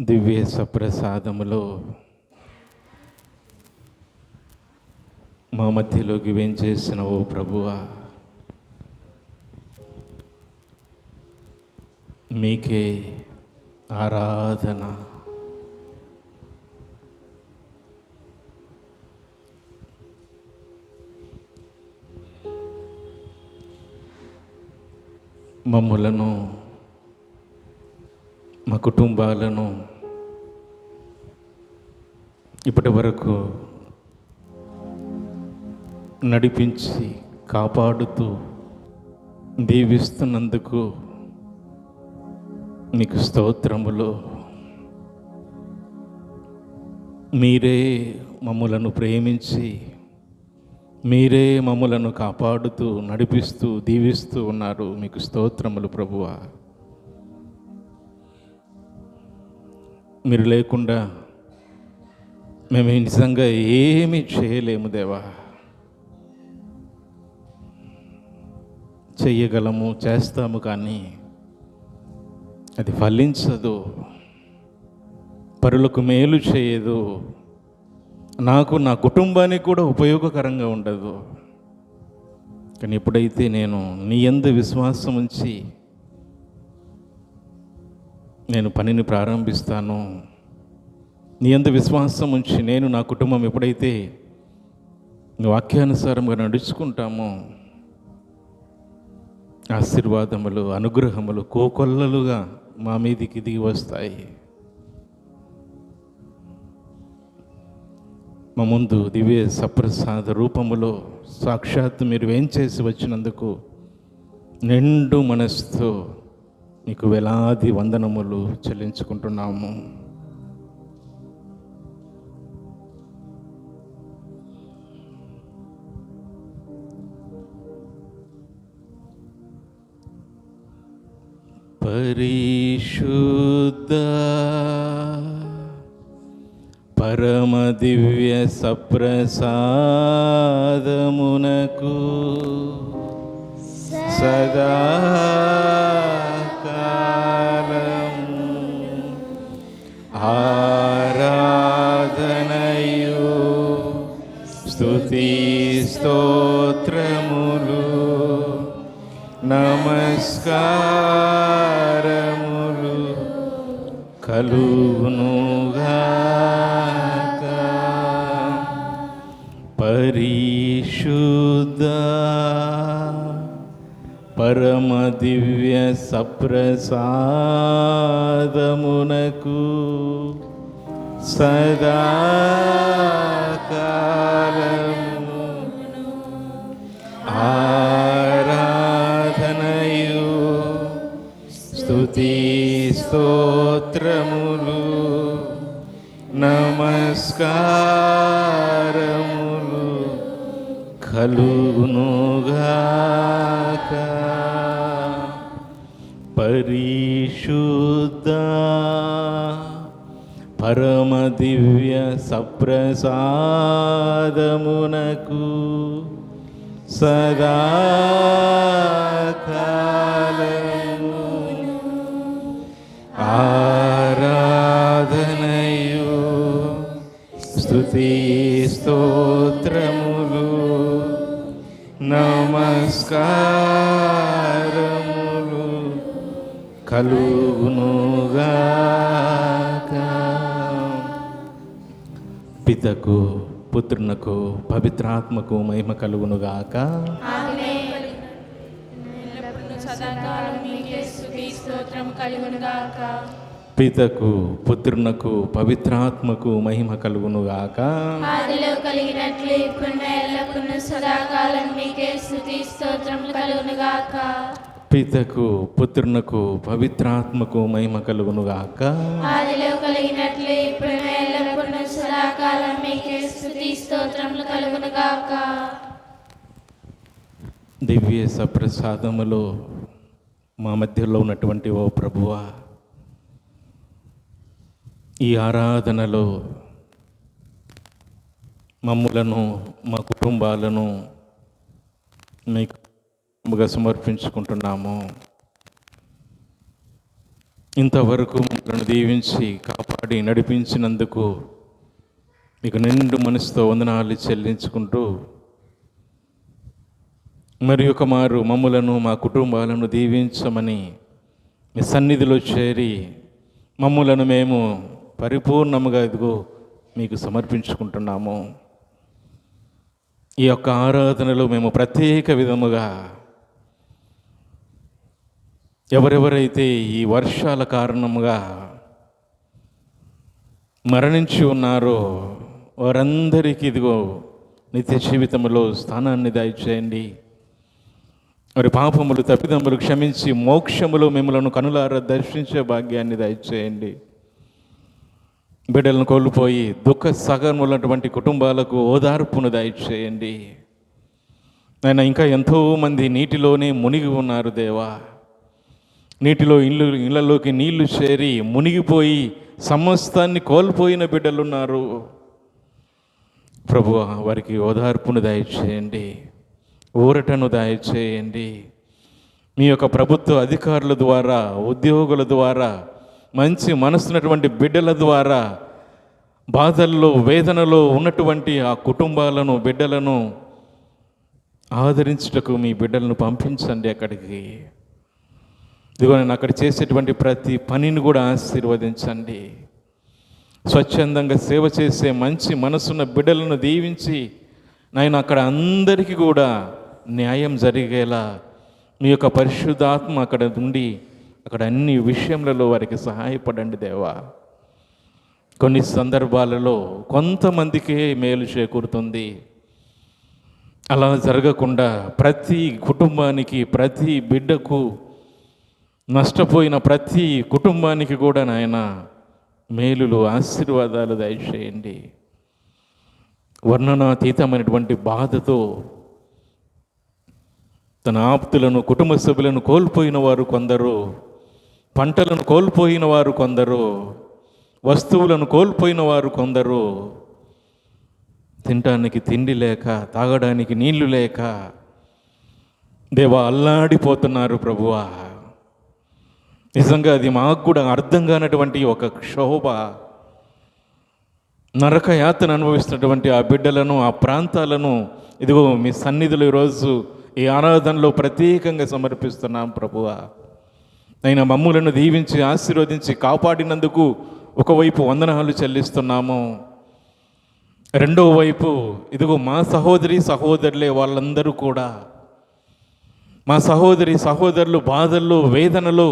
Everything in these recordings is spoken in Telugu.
దివ్య సప్రసాదములో మా మధ్యలోకి వేంచేసిన ఓ ప్రభువా, మీకే ఆరాధన. మమ్ములను, మా కుటుంబాలను ఇప్పటి వరకు నడిపించి కాపాడుతూ దీవిస్తున్నందుకు మీకు స్తోత్రములు. మీరే మమ్ములను ప్రేమించి మీరే మమ్ములను కాపాడుతూ నడిపిస్తూ దీవిస్తూ ఉన్నారు. మీకు స్తోత్రములు ప్రభువా. మీరు లేకుండా మేము నిజంగా ఏమీ చేయలేము దేవా. చెయ్యగలము, చేస్తాము, కానీ అది ఫలించదు, పరులకు మేలు చేయదు, నాకు నా కుటుంబానికి కూడా ఉపయోగకరంగా ఉండదు. కానీ ఎప్పుడైతే నేను నీ యందు విశ్వాసం ఉంచి నేను పనిని ప్రారంభిస్తాను, నీ యందు విశ్వాసం ఉంచి నేను నా కుటుంబం ఎప్పుడైతే వాక్యానుసారంగా నడుచుకుంటామో ఆశీర్వాదములు, అనుగ్రహములు కోకొల్లలుగా మా మీదికి దిగి వస్తాయి. మా ముందు దివ్య సప్రసాద రూపములో సాక్షాత్తు మీరు వేంచేసి వచ్చినందుకు నిండు మనస్సుతో మీకు వేలాది వందనములు చెల్లించుకుంటున్నాము. పరిశుద్ధ పరమ దివ్య సప్రసాదమునకు సదాకాలము ఆరాధనయు స్తుతి స్తోత్రములు నమస్కారములు కలుగునుగాక. పరిశుద్ధ పరమ దివ్య సప్రసాదమునకు సదాకాలము ఆరాధనయు స్తుతి స్తోత్రములు నమస్కారములు కలుగునుగాక. పరిశుద్ధ పరమ దివ్య సప్రసాదమునకు సదాకాలము ఆరాధనయు స్తుతి స్తోత్రములు నమస్కారములు కలుగునుగాక. పితకు పుత్రునకు పవిత్రాత్మకు మహిమ కలుగునుగాక. పితకు పుత్రునకు పవిత్రాత్మకు మహిమ కలుగునుగాక. ఆదిలో కలిగినట్లు ఇప్పుడు ఎల్లప్పుడూ సదాకాలం మీకే స్తుతి స్తోత్రములు కలుగునుగాక. పితకు పుత్రునకు పవిత్రాత్మకు మహిమ కలుగునుగాక. ఆదిలో కలిగినట్లు ఇప్పుడు ఎల్లప్పుడూ సదాకాలం మీకే స్తుతి స్తోత్రములు కలుగునుగాక. దివ్య సప్రసాదములో మా మధ్యలో ఉన్నటువంటి ఓ ప్రభువా, ఈ ఆరాధనలో మమ్ములను, మా కుటుంబాలను మీకు సమర్పించుకుంటున్నాము. ఇంతవరకు మమ్మల్ని దీవించి కాపాడి నడిపించినందుకు మీకు నిండు మనసుతో వందనాలు చెల్లించుకుంటూ మరి ఒక మారు మమ్ములను మా కుటుంబాలను దీవించమని మీ సన్నిధిలో చేరి మమ్ములను మేము పరిపూర్ణముగా ఇదిగో మీకు సమర్పించుకుంటున్నాము. ఈ యొక్క ఆరాధనలో మేము ప్రత్యేక విధముగా ఎవరెవరైతే ఈ వర్షాల కారణముగా మరణించి ఉన్నారో వారందరికీ ఇదిగో నిత్య జీవితంలో స్థానాన్ని దయచేయండి. వారి పాపములు తప్పిదములు క్షమించి మోక్షములో మిమ్మలను కనులారా దర్శించే భాగ్యాన్ని దయచేయండి. బిడ్డలను కోల్పోయి దుఃఖ సగములటువంటి కుటుంబాలకు ఓదార్పును దయచేయండి. ఆయన ఇంకా ఎంతోమంది నీటిలోనే మునిగి ఉన్నారు దేవా. నీటిలో ఇళ్ళలోకి నీళ్లు చేరి మునిగిపోయి సమస్తాన్ని కోల్పోయిన బిడ్డలున్నారు. ప్రభువా, వారికి ఓదార్పును దయచేయండి, ఊరటను దయచేయండి. మీ యొక్క ప్రభుత్వ అధికారుల ద్వారా, ఉద్యోగుల ద్వారా, మంచి మనసున్నటువంటి బిడ్డల ద్వారా బాధల్లో వేదనలో ఉన్నటువంటి ఆ కుటుంబాలను బిడ్డలను ఆదరించుటకు మీ బిడ్డలను పంపించండి అక్కడికి. ఇదిగో నేను అక్కడ చేసేటువంటి ప్రతి పనిని కూడా ఆశీర్వదించండి. స్వచ్ఛందంగా సేవ చేసే మంచి మనసున్న బిడ్డలను దీవించి నాయన అక్కడ అందరికీ కూడా న్యాయం జరిగేలా మీ యొక్క పరిశుద్ధాత్మ అక్కడ ఉండి అక్కడ అన్ని విషయములలో వారికి సహాయపడండి దేవా. కొన్ని సందర్భాలలో కొంతమందికే మేలు చేకూరుతుంది. అలా జరగకుండా ప్రతి కుటుంబానికి, ప్రతి బిడ్డకు, నష్టపోయిన ప్రతి కుటుంబానికి కూడా నాయన మేలులు, ఆశీర్వాదాలు దయచేయండి. వర్ణనాతీతమైనటువంటి బాధతో తన ఆప్తులను, కుటుంబ సభ్యులను కోల్పోయిన వారు కొందరు, పంటలను కోల్పోయిన వారు కొందరు, వస్తువులను కోల్పోయిన వారు కొందరు, తినటానికి తిండి లేక, తాగడానికి నీళ్లు లేక దేవా అల్లాడిపోతున్నారు ప్రభువా. నిజంగా అది మాకు కూడా అర్థం కానటువంటి ఒక క్షోభ. నరక యాతన అనుభవిస్తున్నటువంటి ఆ బిడ్డలను, ఆ ప్రాంతాలను ఇదిగో మీ సన్నిధిలో ఈరోజు ఈ ఆరాధనలో ప్రత్యేకంగా సమర్పిస్తున్నాం ప్రభువా. అయినా మమ్ములను దీవించి ఆశీర్వదించి కాపాడినందుకు ఒకవైపు వందనాలు చెల్లిస్తున్నాము. రెండో వైపు ఇదిగో మా సహోదరి సహోదరులే వాళ్ళందరూ కూడా, మా సహోదరి సహోదరులు బాధల్లో, వేదనలో,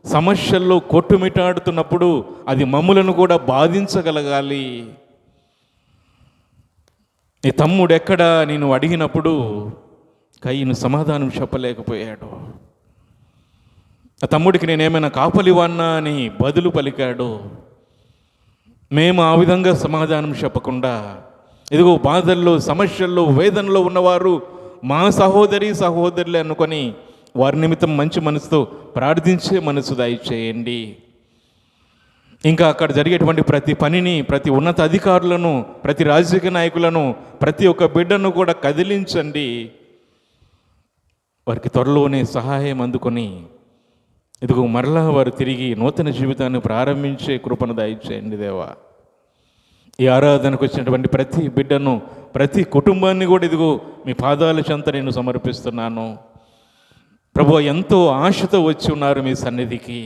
సమస్యల్లో కొట్టుమిటాడుతున్నప్పుడు అది మమ్ములను కూడా బాధించగలగాలి. నీ తమ్ముడు ఎక్కడా నేను అడిగినప్పుడు కయ్యను సమాధానం చెప్పలేకపోయాడు. ఆ తమ్ముడికి నేనేమైనా కాపలివాన్నా అని బదులు పలికాడు. మేము ఆ విధంగా సమాధానం చెప్పకుండా ఇదిగో బాధల్లో, సమస్యల్లో, వేదనలో ఉన్నవారు మా సహోదరి సహోదరులే అనుకొని వారి నిమిత్తం మంచి మనసుతో ప్రార్థించే మనసు దయచేయండి. ఇంకా అక్కడ జరిగేటువంటి ప్రతి పనిని, ప్రతి ఉన్నత అధికారులను, ప్రతి రాజకీయ నాయకులను, ప్రతి ఒక్క బిడ్డను కూడా కదిలించండి. వారికి త్వరలోనే సహాయం అందుకొని ఇదిగో మరలా వారు తిరిగి నూతన జీవితాన్ని ప్రారంభించే కృపను దయచేయండి దేవా. ఈ ఆరాధనకు వచ్చినటువంటి ప్రతి బిడ్డను, ప్రతి కుటుంబాన్ని కూడా ఇదిగో మీ పాదాల చెంత నేను సమర్పిస్తున్నాను. ప్రభువా, ఎంతో ఆశతో వచ్చి ఉన్నారు మీ సన్నిధికి,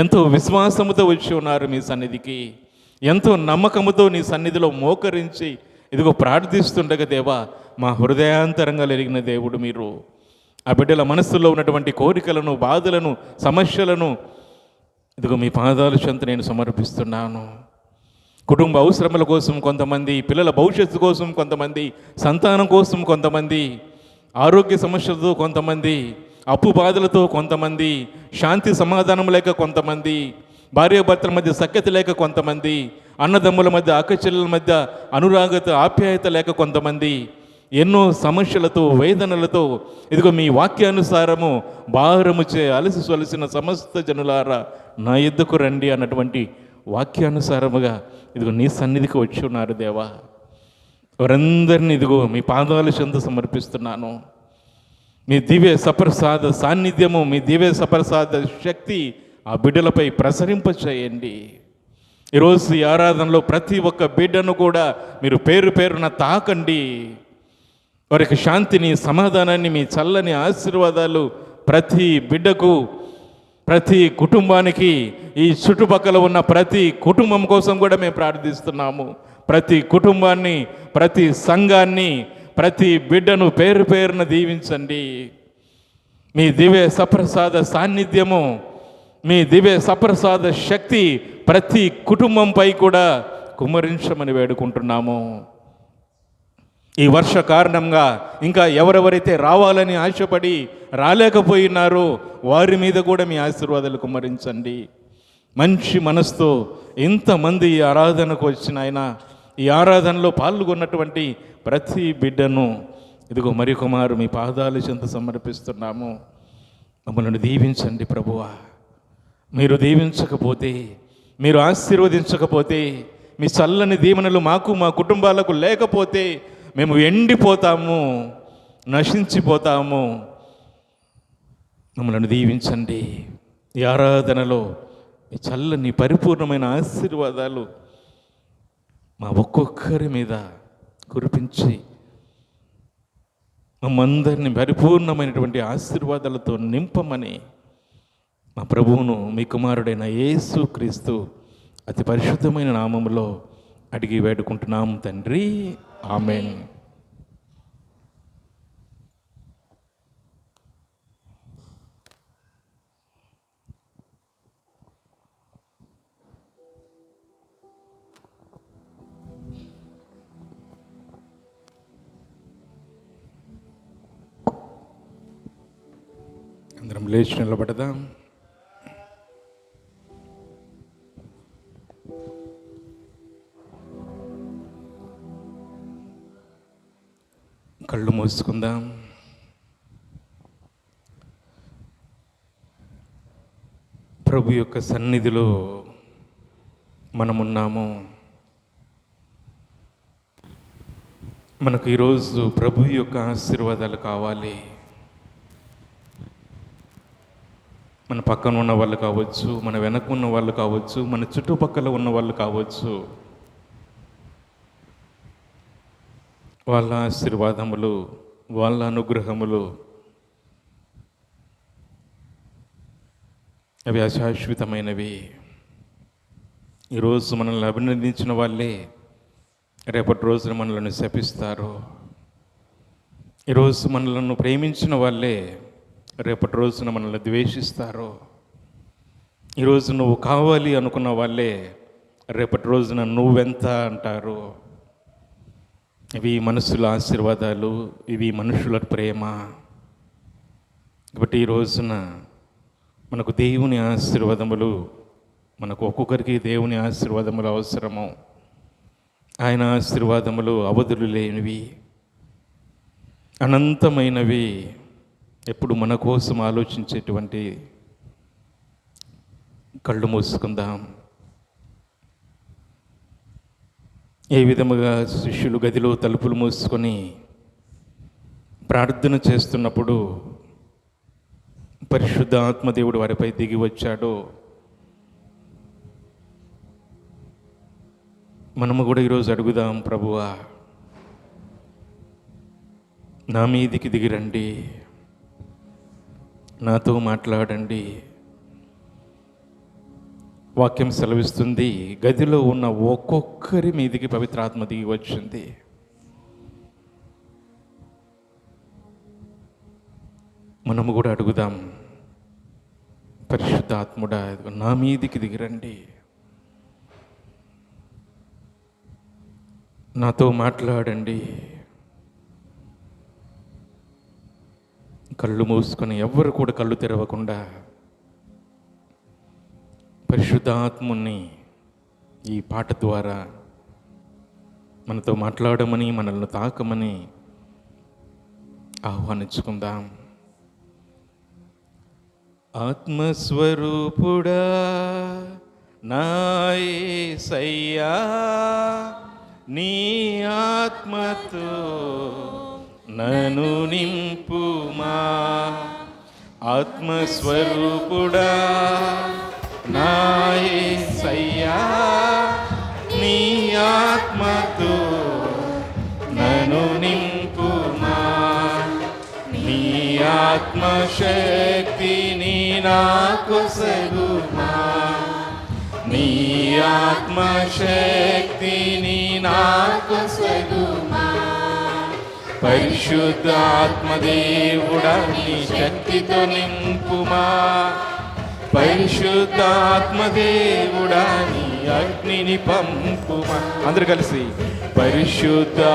ఎంతో విశ్వాసముతో వచ్చి ఉన్నారు మీ సన్నిధికి, ఎంతో నమ్మకముతో నీ సన్నిధిలో మోకరించి ఇదిగో ప్రార్థిస్తుండగా దేవా, మా హృదయాంతరంగా ఎరిగిన దేవుడు మీరు. ఆ బిడ్డల మనస్సులో ఉన్నటువంటి కోరికలను, బాధలను, సమస్యలను ఇదిగో మీ పాదాల చెంత నేను సమర్పిస్తున్నాను. కుటుంబ అవసరముల కోసం కొంతమంది, పిల్లల భవిష్యత్తు కోసం కొంతమంది, సంతానం కోసం కొంతమంది, ఆరోగ్య సమస్యలతో కొంతమంది, అప్పు బాధలతో కొంతమంది, శాంతి సమాధానం లేక కొంతమంది, భార్యాభర్తల మధ్య సఖ్యత లేక కొంతమంది, అన్నదమ్ముల మధ్య, అక్కచెల్లెల మధ్య అనురాగత ఆప్యాయత లేక కొంతమంది, ఎన్నో సమస్యలతో, వేదనలతో ఇదిగో మీ వాక్యానుసారము భారముచే అలసి సొలసిన సమస్త జనులారా నా యుద్ధకు రండి అన్నటువంటి వాక్యానుసారముగా ఇదిగో నీ సన్నిధికి వచ్చి ఉన్నారు దేవా. వారందరినీ ఇదిగో మీ పాదాల చెంత సమర్పిస్తున్నాను. మీ దివ్య సప్రసాద సాన్నిధ్యము, మీ దివ్య సప్రసాద శక్తి ఆ బిడ్డలపై ప్రసరింప చేయండి. ఈరోజు ఈ ఆరాధనలో ప్రతి ఒక్క బిడ్డను కూడా మీరు పేరు పేరున తాకండి. వారికి శాంతిని, సమాధానాన్ని, మీ చల్లని ఆశీర్వాదాలు ప్రతి బిడ్డకు, ప్రతి కుటుంబానికి, ఈ చుట్టుపక్కల ఉన్న ప్రతి కుటుంబం కోసం కూడా మేము ప్రార్థిస్తున్నాము. ప్రతి కుటుంబాన్ని, ప్రతి సంఘాన్ని, ప్రతి బిడ్డను పేరు పేరున దీవించండి. మీ దివ్య సప్రసాద సాన్నిధ్యము, మీ దివ్య సప్రసాద శక్తి ప్రతి కుటుంబంపై కూడా కుమ్మరించమని వేడుకుంటున్నాము. ఈ వర్ష కారణంగా ఇంకా ఎవరెవరైతే రావాలని ఆశపడి రాలేకపోయినారో వారి మీద కూడా మీ ఆశీర్వాదాలు కుమ్మరించండి. మంచి మనసుతో ఎంతమంది ఈ ఆరాధనకు వచ్చిన ఆయన, ఈ ఆరాధనలో పాల్గొన్నటువంటి ప్రతి బిడ్డను ఇదిగో మరి కుమారు మీ పాదాల చెంత సమర్పిస్తున్నాము. మమ్మల్ని దీవించండి ప్రభువా. మీరు దీవించకపోతే, మీరు ఆశీర్వదించకపోతే, మీ చల్లని దీవెనలు మాకు, మా కుటుంబాలకు లేకపోతే మేము ఎండిపోతాము, నశించిపోతాము. మమ్మల్ని దీవించండి. ఈ ఆరాధనలో మీ చల్లని పరిపూర్ణమైన ఆశీర్వాదాలు మా ఒక్కొక్కరి మీద కురిపించి మమ్మందరినీ పరిపూర్ణమైనటువంటి ఆశీర్వాదాలతో నింపమని మా ప్రభువును, మీ కుమారుడైన యేసు క్రీస్తు అతి పరిశుద్ధమైన నామములో అడిగి వేడుకుంటున్నాం తండ్రి. ఆమెన్. అందరం లేచి నిలబడదాం. కళ్ళు మూసుకుందాం. ప్రభు యొక్క సన్నిధిలో మనమున్నాము. మనకు ఈరోజు ప్రభు యొక్క ఆశీర్వాదాలు కావాలి. మన పక్కన ఉన్న వాళ్ళు కావచ్చు, మన వెనక ఉన్న వాళ్ళు కావచ్చు, మన చుట్టుపక్కల ఉన్న వాళ్ళు కావచ్చు, వాళ్ళ ఆశీర్వాదములు, వాళ్ళ అనుగ్రహములు అవి అశాశ్వతమైనవి. ఈరోజు మనల్ని అభినందించిన వాళ్ళే రేపటి రోజున మనల్ని శపిస్తారు. ఈరోజు మనలను ప్రేమించిన వాళ్ళే రేపటి రోజున మనల్ని ద్వేషిస్తారు. ఈరోజు నువ్వు కావాలి అనుకున్న వాళ్ళే రేపటి రోజున నువ్వెంత అంటారు. ఇవి మనుషుల ఆశీర్వాదాలు, ఇవి మనుషుల ప్రేమ. కాబట్టి ఈ రోజున మనకు దేవుని ఆశీర్వాదములు, మనకు ఒక్కొక్కరికి దేవుని ఆశీర్వాదములు అవసరము. ఆయన ఆశీర్వాదములు అవధులు లేనివి, అనంతమైనవి, ఎప్పుడు మన కోసం ఆలోచించేటువంటి. కళ్ళు మూసుకుందాం. ఏ విధముగా శిష్యులు గదిలో తలుపులు మూసుకొని ప్రార్థన చేస్తున్నప్పుడు పరిశుద్ధ ఆత్మదేవుడు వారిపై దిగి వచ్చాడో, మనము కూడా ఈరోజు అడుగుదాం, ప్రభువా నా మీదికి దిగిరండి, నాతో మాట్లాడండి. వాక్యం సెలవిస్తుంది, గదిలో ఉన్న ఒక్కొక్కరి మీదికి పవిత్రాత్మ దిగి వచ్చింది. మనము కూడా అడుగుదాం, పరిశుద్ధాత్ముడా నా మీదికి దిగిరండి, నాతో మాట్లాడండి. కళ్ళు మూసుకొని ఎవ్వరు కూడా కళ్ళు తెరవకుండా పరిశుద్ధాత్ముని ఈ పాట ద్వారా మనతో మాట్లాడమని, మనల్ని తాకమని ఆహ్వానించుకుందాం. ఆత్మస్వరూపుడా నా యేసయ్యా, నీ ఆత్మతో నన్ను నింపుమా. ఆత్మస్వరూపుడా నా యేసయ్యా నీ ఆత్మతో నన్ను నింపుమా, నీ ఆత్మశక్తిని నాకొసగుమా, నీ ఆత్మశక్తిని నాకొసగుమా. పరిశుద్ధాత్మదేవుడా నీ శక్తితో నింపుమా, పరిశుద్ధాత్మదేవుడా నీ అగ్నిని పంపుమా. అందరు కలిసి పరిశుద్ధాత్మదేవుడా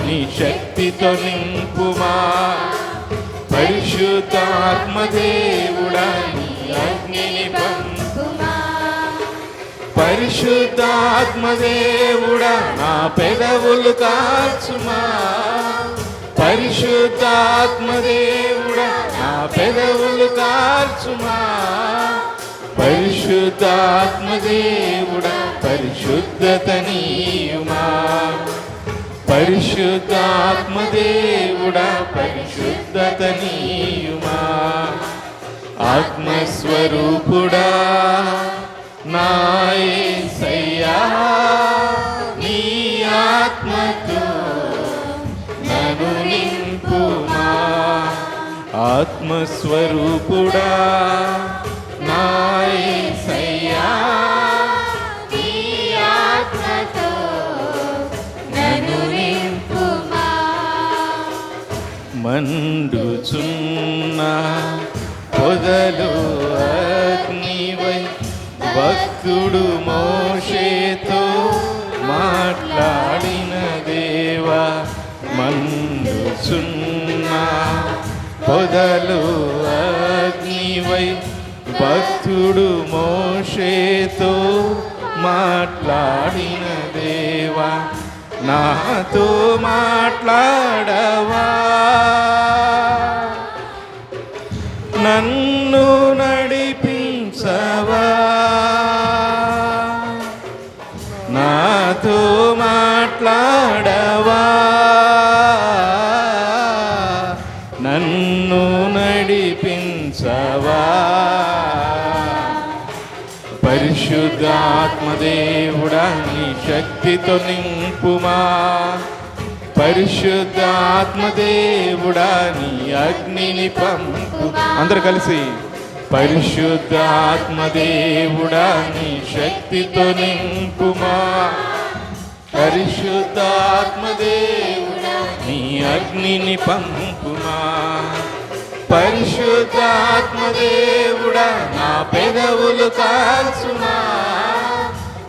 నీ శక్తితో నింపుమా, పరిశుద్ధాత్మదేవుడా నీ అగ్నిని పంపుమా. పరిశుద్ధాత్మదేవుడా నా పెదవులు కాచుమా, పరిశుద్ధాత్మదేవుడా నా పెదవులు కాచుమా. పరిశుద్ధాత్మదేవుడా పరిశుద్ధతనీయుమా, పరిశుద్ధాత్మదేవుడా పరిశుద్ధతనీయుమా. ఆత్మస్వరూపుడా నా యేసయ్యా నీ ఆత్మతో నన్ను నింపుమా, ఆత్మస్వరూపుడా నా యేసయ్యా నీ ఆత్మతో నన్ను నింపుమా. మండుచున్న పొదలు అగ్నివై భక్తుడు మోషేతో మాట్లాడిన దేవా, మండుచున్న పొదలు అగ్నివై భక్తుడు మోషేతో మాట్లాడిన దేవా, నాతో మాట్లాడవా, నన్ను నడిపించవా, నాతో మాట్లాడవా, నన్ను నడిపించవా. పరిశుద్ధాత్మదేవుడా నీ శక్తితో నింపుమా, పరిశుద్ధాత్మదేవుడా నీ అగ్నిని పంపుమా. అందరు కలిసి పరిశుద్ధాత్మదేవుడా నీ శక్తితో నింపుమా, పరిశుద్ధాత్మదేవుడా నీ అగ్నిని పంపుమా. పరిశుద్ధాత్మదేవుడా నా పెదవులు కాల్చుమా,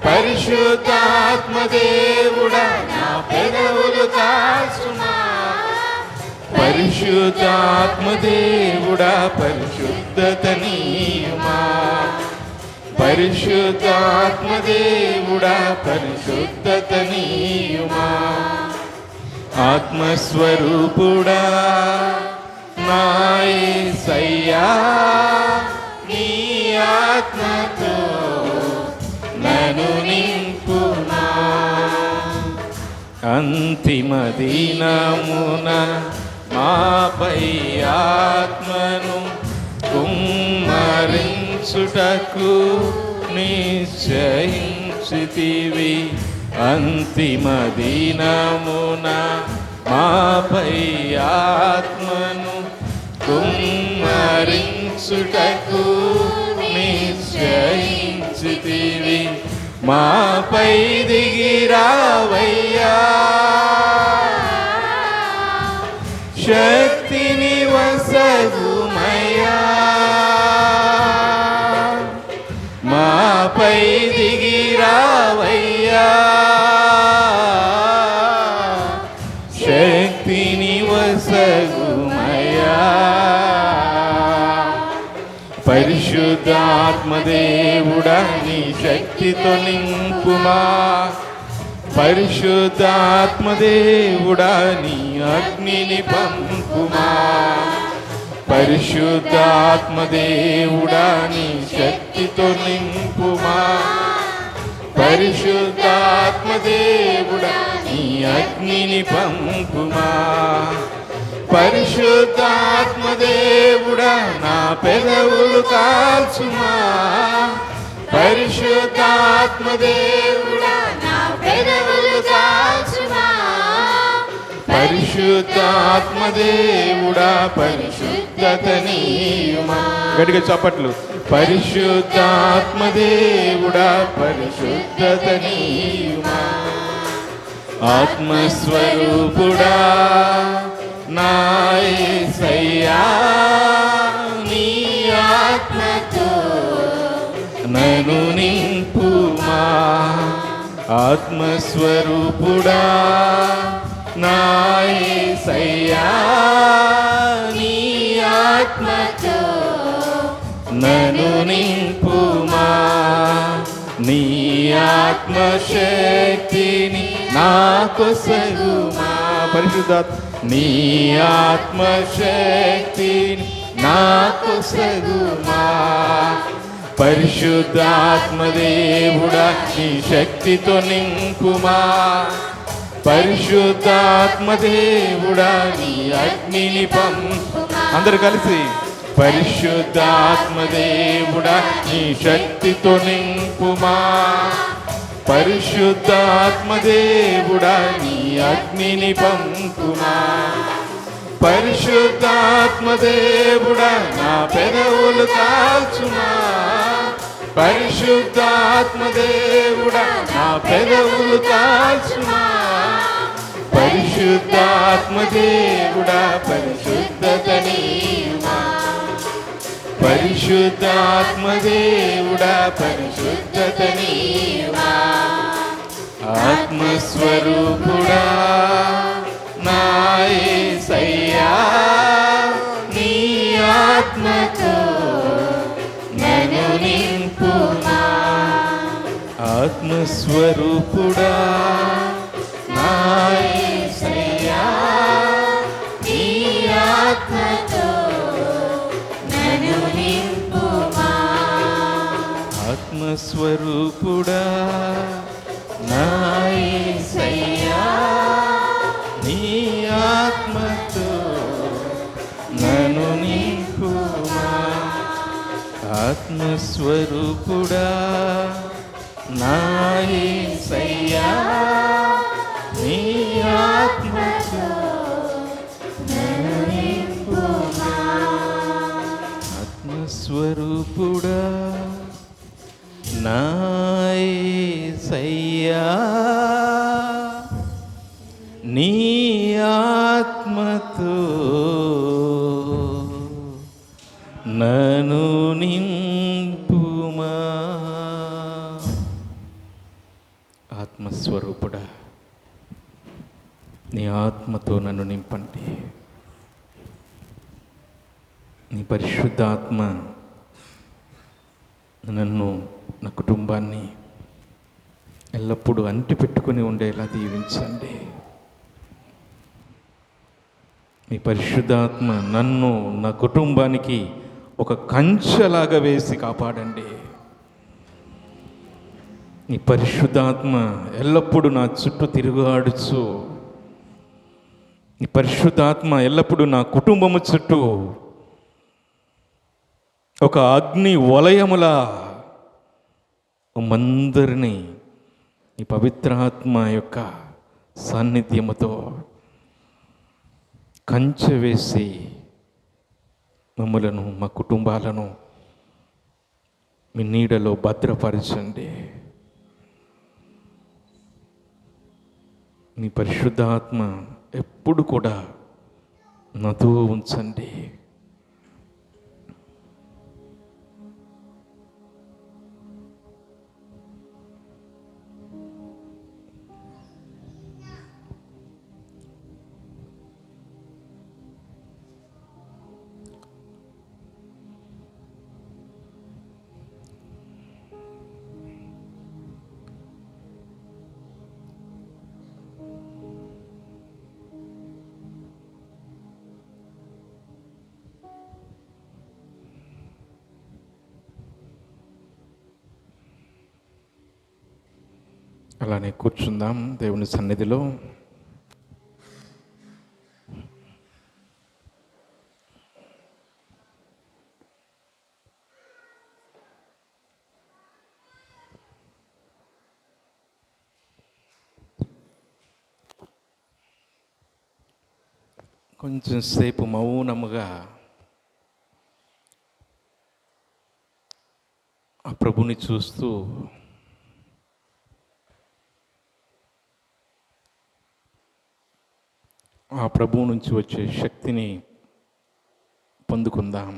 పరిశుద్ధాత్మదేవుడా నా పెదవులు కాల్చుమా. పరిశుద్ధాత్మదేవుడా పరిశుద్ధతనీయుమా, పరిశుద్ధాత్మదేవుడా పరిశుద్ధతనీయుమా. ఆత్మస్వరూపుడా నా యేసయ్యా నీ ఆత్మతో నన్ను నింపుమా. అంతిమ దినమున మాపై ఆత్మను కుమ్మరించుటకు నిశ్చయించితివి. అంతిమ దినమున మాపై ఆత్మను కుమ్మరించుటకు నిశ్చయించితివి. మాపై దిగిరావయ్యా, శక్తిని వసగుమయ్యా, మాపై దిగిరావయ్యా, శక్తిని వసగుమయ్యా. పరిశుద్ధాత్మదేవుడా నీ శక్తితో నింపుమా, పరిశుద్ధాత్మదేవుడా నీ అగ్నిని పంపుమా. పరిశుద్ధాత్మదేవుడా నీ శక్తితో నింపుమా, పరిశుద్ధాత్మదేవుడా నీ అగ్నిని పంపుమా. పరిశుద్ధాత్మదేవుడా నా పెదవులు కాల్చుమా, పరిశుద్ధాత్మదేవుడా నా పెదవులు కాల్చుమా, పరిశుద్ధాత్మదేవుడా పరిశుద్ధతనీయుమా. గట్టిగా చప్పట్లు. పరిశుద్ధాత్మదేవుడా పరిశుద్ధతనీయుమా. ఆత్మస్వరూపుడా నా యేసయ్యా, నీ ఆత్మతో నన్ను నింపుమా. ఆత్మస్వరూపుడా నా యేసయ్యా, నీ ఆత్మతో నన్ను నింపుమా. నీ ఆత్మశక్తిని నాకొసగుమా. పరిశుద్ధాత్మ నీ ఆత్మశక్తిని నాకొసగుమా. పరిశుద్ధాత్మదేవుడా నీ శక్తితో నింపుమా. పరిశుద్ధాత్మదేవుడా నీ అగ్నిని పంపుమా. అందరూ కలిసి పరిశుద్ధాత్మదేవుడా నీ శక్తితో నింపుమా. పరిశుద్ధాత్మదేవుడా నీ అగ్నిని పంపుమా. పరిశుద్ధాత్మదేవుడా నా పెదవులు కాల్చుమా. పరిశుద్ధాత్మదేవుడా నా పెదవులు కాల్చుమా. పరిశుద్ధాత్మదేవుడా పరిశుద్ధతనీయుమా. పరిశుద్ధాత్మదేవుడా పరిశుద్ధతనీయుమా. ఆత్మస్వరూపుడా నా యేసయ్యా, నీ ఆత్మతో నన్ను నింపుమా. ఆత్మస్వరూపుడా నా యేసయ్యా, నీ ఆత్మతో నన్ను నింపుమా. ఆత్మస్వరూపుడా నా యేసయ్యా, నీ ఆత్మతో నన్ను నింపుమా. ఆత్మస్వరూపుడా నా యేసయ్యా, నీ ఆత్మతో నన్ను నింపుమా. ఆత్మస్వరూపుడా నా యేసయ్యా, నీ ఆత్మతో నన్ను నింపుమా. ఆత్మస్వరూపుడా నీ ఆత్మతో నన్ను నింపండి. నీ పరిశుద్ధాత్మ నన్ను, నా కుటుంబాన్ని ఎల్లప్పుడూ అంటిపెట్టుకుని ఉండేలా దీవించండి. మీ పరిశుద్ధాత్మ నన్ను, నా కుటుంబానికి ఒక కంచెలాగా వేసి కాపాడండి. నీ పరిశుద్ధాత్మ ఎల్లప్పుడూ నా చుట్టూ తిరుగాడుచు, నీ పరిశుద్ధాత్మ ఎల్లప్పుడూ నా కుటుంబము చుట్టూ ఒక అగ్ని వలయములా మందరిని ఈ పవిత్రాత్మ యొక్క సాన్నిధ్యముతో కంచె వేసి మమ్మలను, మా కుటుంబాలను మీ నీడలో భద్రపరచండి. మీ పరిశుద్ధాత్మ ఎప్పుడు కూడా నాతో ఉంచండి. అలానే కూర్చుందాం దేవుని సన్నిధిలో. కొంచెం సేపు మౌనముగా ఆ ప్రభుని చూస్తూ ఆ ప్రభువు నుంచి వచ్చే శక్తిని పొందుకుందాం.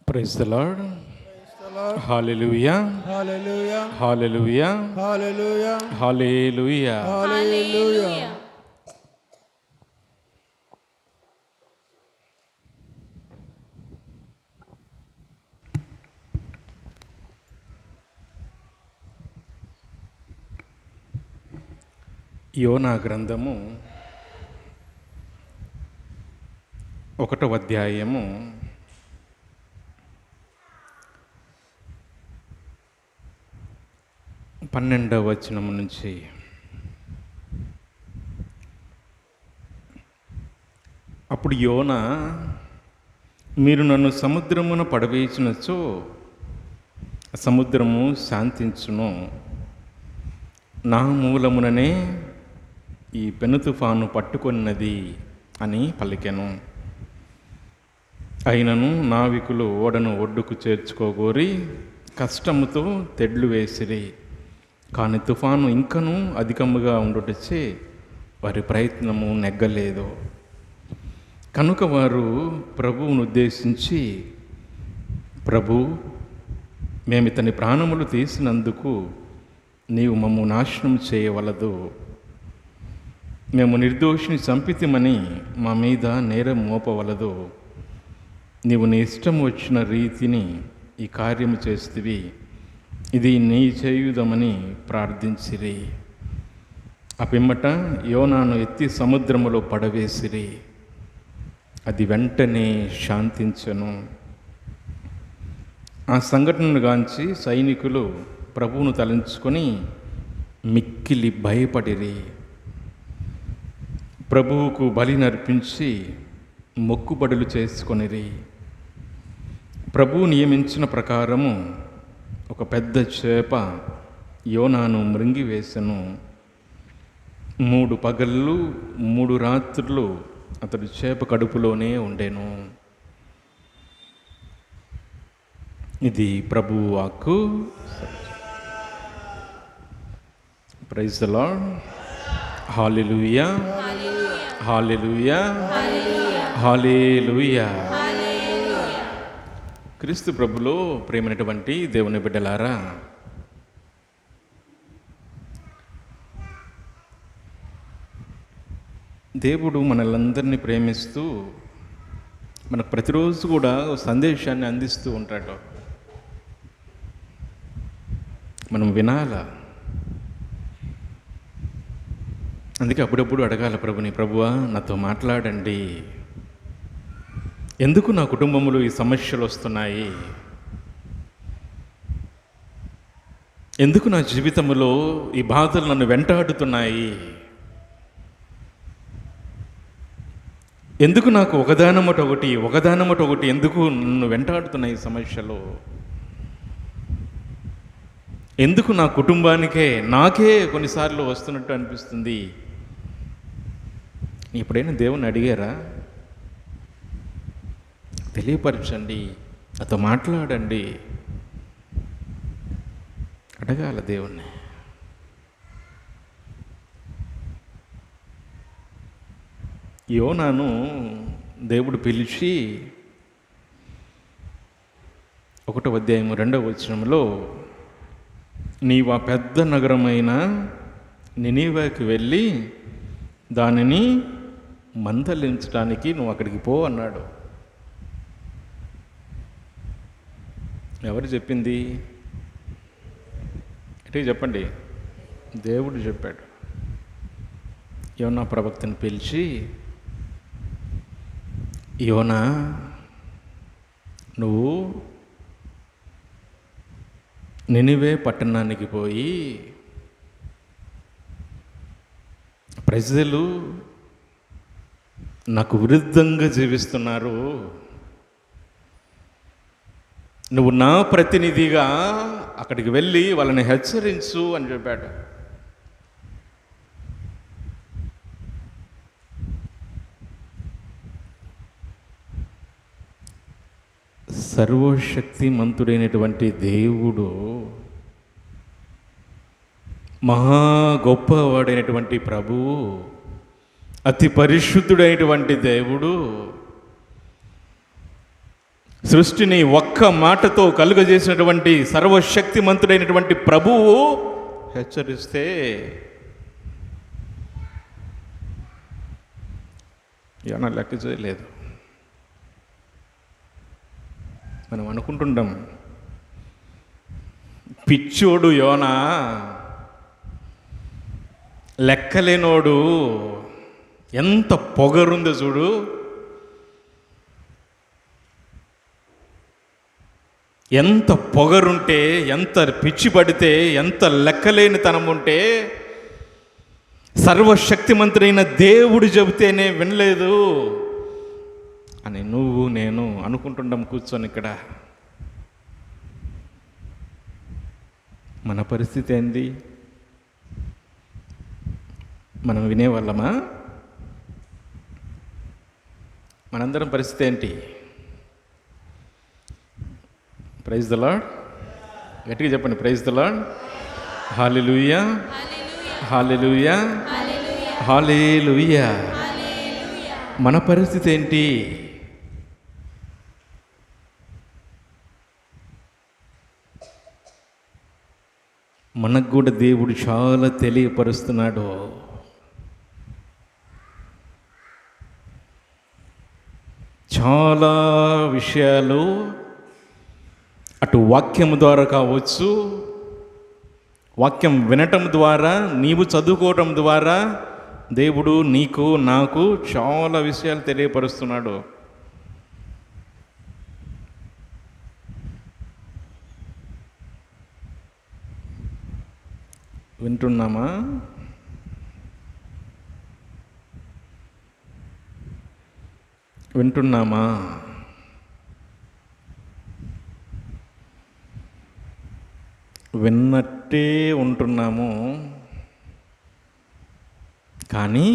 Praise the lord. హల్లెలూయా, హల్లెలూయా, హల్లెలూయా, హల్లెలూయా, హల్లెలూయా. హల్లెలూయా. యోనా గ్రంథము 1వ అధ్యాయము 12వ వచనం నుంచి అప్పుడు యోనా, మీరు నన్ను సముద్రమున పడవేసినచో సముద్రము శాంతించును, నా మూలముననే ఈ పెను తుఫాను పట్టుకొన్నది అని పలికెను. అయినను నావికులు ఓడను ఒడ్డుకు చేర్చుకోగోరి కష్టముతో తెడ్లు వేసిరి. కానీ తుఫాను ఇంకనూ అధికముగా ఉండుటచే వారి ప్రయత్నము నెగ్గలేదు. కనుక వారు ప్రభువును ఉద్దేశించి, ప్రభు, మేమితని ప్రాణములు తీసినందుకు నీవు మమ్ము నాశనం చేయవలదు. మేము నిర్దోషిని చంపితిమని మా మీద నేరం మోపవలదు. నీవు నీ ఇష్టం వచ్చిన రీతిని ఈ కార్యము చేస్తివి, ఇది నీ చేయుదమని ప్రార్థించిరి. ఆ పిమ్మట యోనాను ఎత్తి సముద్రములో పడవేసిరి. అది వెంటనే శాంతించెను. ఆ సంఘటనను గాంచి సైనికులు ప్రభువును తలంచుకొని మిక్కిలి భయపడిరి. ప్రభువుకు బలి నర్పించి మొక్కుబడులు చేసుకొనిరి. ప్రభువు నియమించిన ప్రకారము ఒక పెద్ద చేప యోనాను మృంగివేసెను. 3 పగళ్ళు 3 రాత్రులు అతడు చేప కడుపులోనే ఉండెను. ఇది ప్రభువు వాక్కు. Praise the lord. హల్లెలూయా, హల్లెలూయా, హల్లెలూయా. క్రీస్తు ప్రభులో ప్రేమైనటువంటి దేవుని బిడ్డలారా, దేవుడు మనల్ని ప్రేమిస్తూ మనకు ప్రతిరోజు కూడా సందేశాన్ని అందిస్తూ ఉంటాడు. మనం వినాలా. అందుకే అప్పుడప్పుడు అడగాల ప్రభుని, ప్రభువా నాతో మాట్లాడండి, ఎందుకు నా కుటుంబంలో ఈ సమస్యలు వస్తున్నాయి, ఎందుకు నా జీవితంలో ఈ బాధలు నన్ను వెంటాడుతున్నాయి, ఎందుకు నాకు ఒకదానమట ఒకటి ఎందుకు నన్ను వెంటాడుతున్నాయి ఈ సమస్యలు, ఎందుకు నా కుటుంబానికే నాకే కొన్నిసార్లు వస్తున్నట్టు అనిపిస్తుంది. ఎప్పుడైనా దేవుని అడిగారా? తెలియపరచండి, నాతో మాట్లాడండి, అడగాల దేవుణ్ణి. యోనాను దేవుడు పిలిచి 1వ అధ్యాయం 2వ వచనంలో, నీవు ఆ పెద్ద నగరమైన నినివేకి వెళ్ళి దానిని మందలించడానికి నువ్వు అక్కడికి పో అన్నాడు. ఎవరు చెప్పింది? అంటే చెప్పండి. దేవుడు చెప్పాడు. యోనా ప్రవక్తను పిలిచి, యోనా నువ్వు నినివే పట్టణానికి పోయి ప్రజలు నాకు విరుద్ధంగా జీవిస్తున్నారు, నువ్వు నా ప్రతినిధిగా అక్కడికి వెళ్ళి వాళ్ళని హెచ్చరించు అని చెప్పాడు. సర్వశక్తిమంతుడైనటువంటి దేవుడు, మహా గొప్పవాడైనటువంటి ప్రభువు, అతి పరిశుద్ధుడైనటువంటి దేవుడు సృష్టిని ఒక్క మాటతో కలుగజేసినటువంటి సర్వశక్తిమంతుడైనటువంటి ప్రభువు హెచ్చరిస్తే ఏమన్నా లెక్క చేయలేదు. మనం అనుకుంటుంటాం, పిచ్చోడు యోనా, లెక్కలేనోడు, ఎంత పొగరుందో చూడు, ఎంత పొగరుంటే, ఎంత పిచ్చి పడితే, ఎంత లెక్కలేని తనం ఉంటే, సర్వశక్తిమంతుడైన దేవుడు చెబితేనే వినలేదు అని నువ్వు నేను అనుకుంటుండం కూర్చొని ఇక్కడ. మన పరిస్థితి ఏంది? మనం వినేవాళ్ళమా? మనందరం పరిస్థితి ఏంటి? Praise the lord. గట్టిగా చెప్పండి, praise the lord. Hallelujah, hallelujah, hallelujah. మన పరిస్థితి ఏంటి? మనకు కూడా దేవుడు చాలా తెలియపరుస్తున్నాడు. చాలా విషయాలు అటు వాక్యం ద్వారా కావచ్చు, వాక్యం వినటం ద్వారా, నీవు చదువుకోవటం ద్వారా దేవుడు నీకు నాకు చాలా విషయాలు తెలియపరుస్తున్నాడు. వింటున్నామా? వింటున్నామా? విన్నట్టే ఉంటున్నాము, కానీ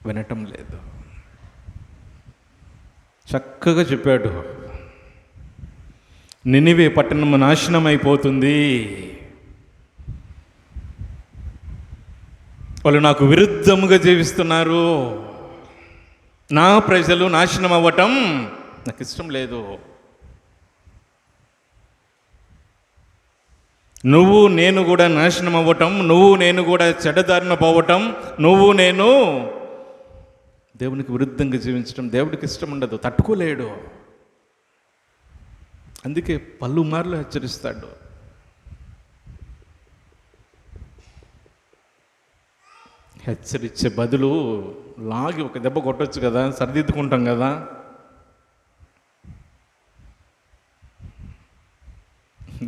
వినటం లేదు. చక్కగా చెప్పాడు, నినివే పట్టణం నాశనం అయిపోతుంది, వాళ్ళు నాకు విరుద్ధముగా జీవిస్తున్నారు, నా ప్రజలు నాశనం అవ్వటం నాకు ఇష్టం లేదు. నువ్వు నేను కూడా నాశనం అవ్వటం, నువ్వు నేను కూడా చెడ్డదారిన పోవటం, నువ్వు నేను దేవునికి విరుద్ధంగా జీవించడం దేవుడికి ఇష్టం ఉండదు, తట్టుకోలేడు. అందుకే పలుమార్లు హెచ్చరిస్తాడు. హెచ్చరించే బదులు లాగి ఒక దెబ్బ కొట్టొచ్చు కదా, సరిదిద్దుకుంటాం కదా.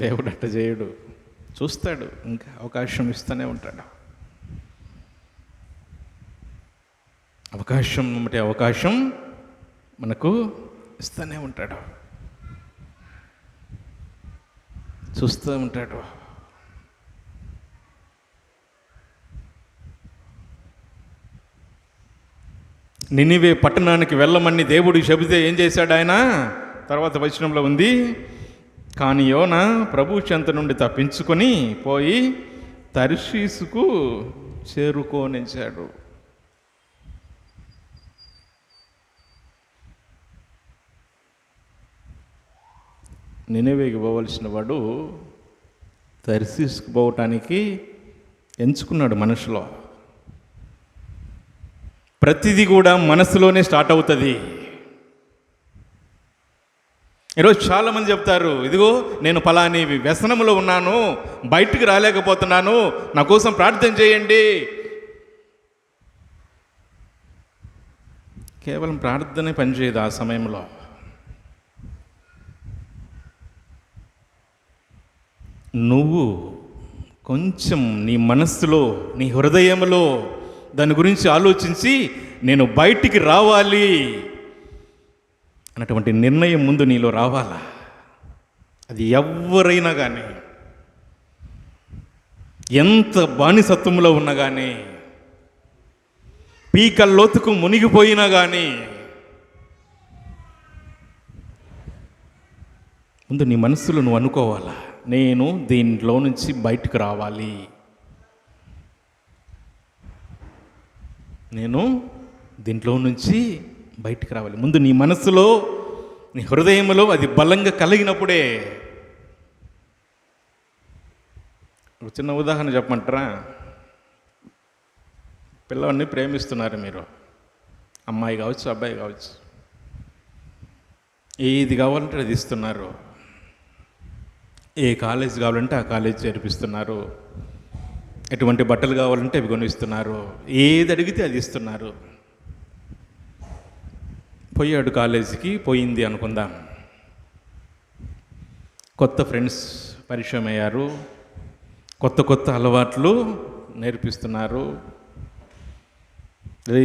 దేవుడు అట్ట చేయడు, చూస్తాడు, ఇంకా అవకాశం ఇస్తూనే ఉంటాడు. అవకాశం అంటే అవకాశం మనకు ఇస్తూనే ఉంటాడు, చూస్తూ ఉంటాడు. నినివే పట్టణానికి వెళ్ళమని దేవుడు చెబితే ఏం చేశాడు ఆయన? తర్వాత వచనంలో ఉంది, కానీ యోనా ప్రభు చెంత నుండి తప్పించుకొని పోయి తర్షీసుకు చేరుకోనించాడు. నినివేకి పోవలసిన వాడు తర్షీసుకు పోవటానికి ఎంచుకున్నాడు. మనసులో ప్రతిదీ కూడా మనసులోనే స్టార్ట్ అవుతుంది. ఈరోజు చాలామంది చెప్తారు, ఇదిగో నేను ఫలాని వ్యసనంలో ఉన్నాను, బయటికి రాలేకపోతున్నాను, నా కోసం ప్రార్థన చేయండి. కేవలం ప్రార్థనే పనిచేయదు ఆ సమయంలో. నువ్వు కొంచెం నీ మనస్సులో, నీ హృదయంలో దాని గురించి ఆలోచించి నేను బయటికి రావాలి అన్నటువంటి నిర్ణయం ముందు నీలో రావాలా. అది ఎవరైనా కానీ, ఎంత బానిసత్వంలో ఉన్నా కానీ, పీకల్లోతుకు మునిగిపోయినా కానీ, ముందు నీ మనస్సులో నువ్వు అనుకోవాలా, నేను దీంట్లో నుంచి బయటకు రావాలి, నేను దీంట్లో నుంచి బయటికి రావాలి. ముందు నీ మనసులో, నీ హృదయంలో అది బలంగా కలిగినప్పుడే. ఒక చిన్న ఉదాహరణ చెప్పమంటారా? పిల్లవాడిని ప్రేమిస్తున్నారు మీరు, అమ్మాయి కావచ్చు, అబ్బాయి కావచ్చు, ఏది కావాలంటే అది ఇస్తున్నారు, ఏ కాలేజ్ కావాలంటే ఆ కాలేజ్ చేర్పిస్తున్నారు, ఎటువంటి బట్టలు కావాలంటే అవి కొనిస్తున్నారు, ఏది అడిగితే అది ఇస్తున్నారు. పోయాడు కాలేజీకి, పోయింది అనుకుందాం, కొత్త ఫ్రెండ్స్ పరిచయం అయ్యారు, కొత్త కొత్త అలవాట్లు నేర్పిస్తున్నారు.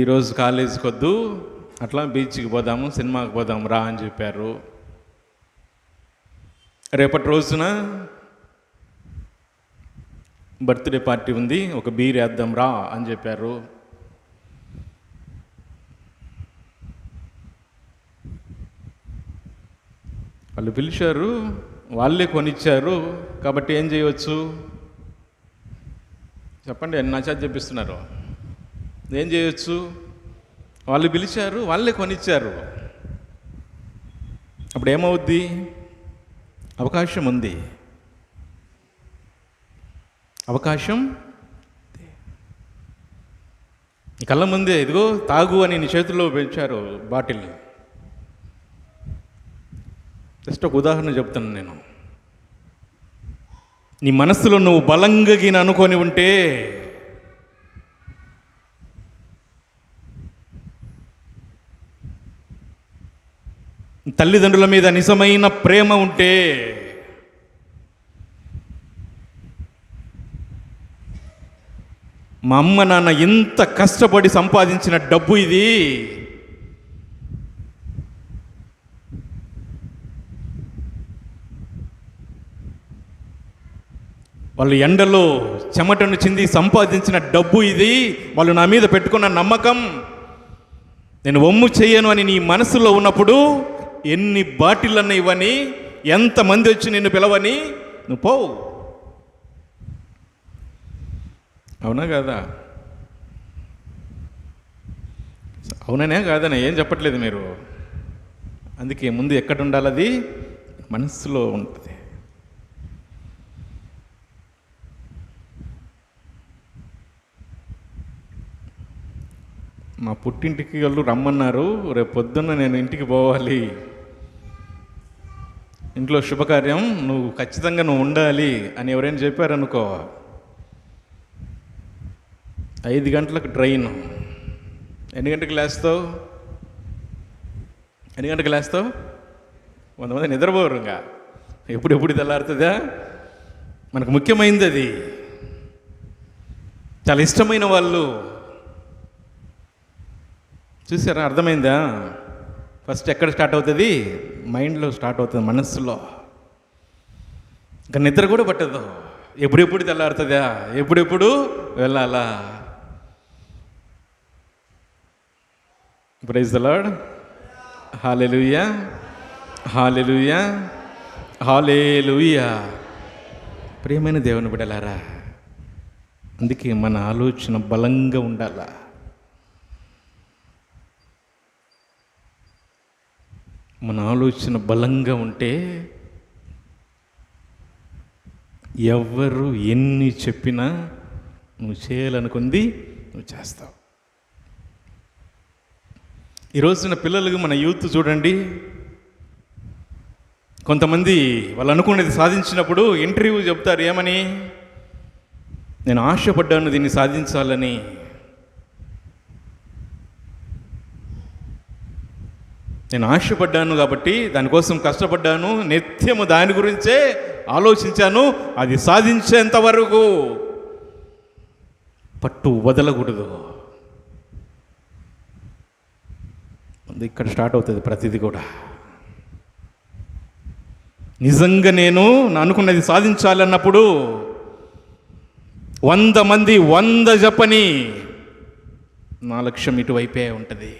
ఈరోజు కాలేజీకి వద్దు, అట్లా బీచ్కి పోదాము, సినిమాకి పోదాము రా అని చెప్పారు. రేపటి రోజున బర్త్డే పార్టీ ఉంది, ఒక బీర్ వేద్దాం రా అని చెప్పారు. వాళ్ళు పిలిచారు, వాళ్ళే కొనిచ్చారు, కాబట్టి ఏం చేయవచ్చు చెప్పండి? నా చేత చెప్పిస్తున్నారు. ఏం చేయొచ్చు? వాళ్ళు పిలిచారు, వాళ్ళే కొనిచ్చారు. అప్పుడు ఏమవుద్ది? అవకాశం ఉంది, అవకాశం కళ్ళ ముందే, ఇదిగో తాగు అని నీ చేతుల్లో పెంచారు బాటిల్. జస్ట్ ఒక ఉదాహరణ చెప్తాను నేను. నీ మనస్సులో నువ్వు బలంగా గిన అనుకొని ఉంటే, తల్లిదండ్రుల మీద నిజమైన ప్రేమ ఉంటే, మా అమ్మ నాన్న ఎంత కష్టపడి సంపాదించిన డబ్బు ఇది, వాళ్ళు ఎండలో చెమటను చింది సంపాదించిన డబ్బు ఇది, వాళ్ళు నా మీద పెట్టుకున్న నమ్మకం. నేను వమ్ము చేయను అని నీ మనసులో ఉన్నప్పుడు ఎన్ని బాటిళ్ళన్న ఇవ్వని, ఎంతమంది వచ్చి నిన్ను పిలవని, నువ్వు పోవు. అవునా కాదా? అవుననే కాదనే ఏం చెప్పట్లేదు మీరు. అందుకే ముందు ఎక్కడ ఉండాలి? అది మనసులో ఉంటుంది. మా పుట్టింటికి వాళ్ళు రమ్మన్నారు, రేపు పొద్దున్న నేను ఇంటికి పోవాలి, ఇంట్లో శుభకార్యం, నువ్వు ఖచ్చితంగా నువ్వు ఉండాలి అని ఎవరైనా చెప్పారనుకో, 5 గంటలకు ట్రైన్. ఎన్ని గంటలకు లేస్తావు? ఎన్ని గంటలకు లేస్తావు? కొంతమంది నిద్రపోరు, ఇంకా ఎప్పుడెప్పుడు తెల్లారుతుందా? మనకు ముఖ్యమైనది అది, చాలా ఇష్టమైన వాళ్ళు. చూసారా? అర్థమైందా? ఫస్ట్ ఎక్కడ స్టార్ట్ అవుతుంది? మైండ్లో స్టార్ట్ అవుతుంది, మనస్సులో. ఇంకా నిద్ర కూడా పట్టదు. ఎప్పుడెప్పుడు తెల్లారుతుందా? ఎప్పుడెప్పుడు వెళ్ళాలా? Praise the lord. హల్లెలూయా, హల్లెలూయా, హల్లెలూయా. ప్రియమైన దేవుని బిడ్డలారా, అందుకే మన ఆలోచన బలంగా ఉండాలా. మన ఆలోచన బలంగా ఉంటే ఎవరు ఎన్ని చెప్పినా నువ్వు చేయాలనుకుంది నువ్వు చేస్తావు. ఈరోజున పిల్లలకు, మన యూత్ చూడండి, కొంతమంది వాళ్ళు అనుకునేది సాధించినప్పుడు ఇంటర్వ్యూ చెప్తారు ఏమని? నేను ఆశపడ్డాను దీన్ని సాధించాలని. నేను ఆశపడ్డాను కాబట్టి దానికోసం కష్టపడ్డాను, నిత్యము దాని గురించే ఆలోచించాను, అది సాధించేంత వరకు పట్టు వదలకూడదు. ఇక్కడ స్టార్ట్ అవుతుంది ప్రతిదీ కూడా. నిజంగా నేను అనుకున్నది సాధించాలన్నప్పుడు 100 మంది 100 చెప్పని నా లక్ష్యం ఇటువైపే ఉంటుంది.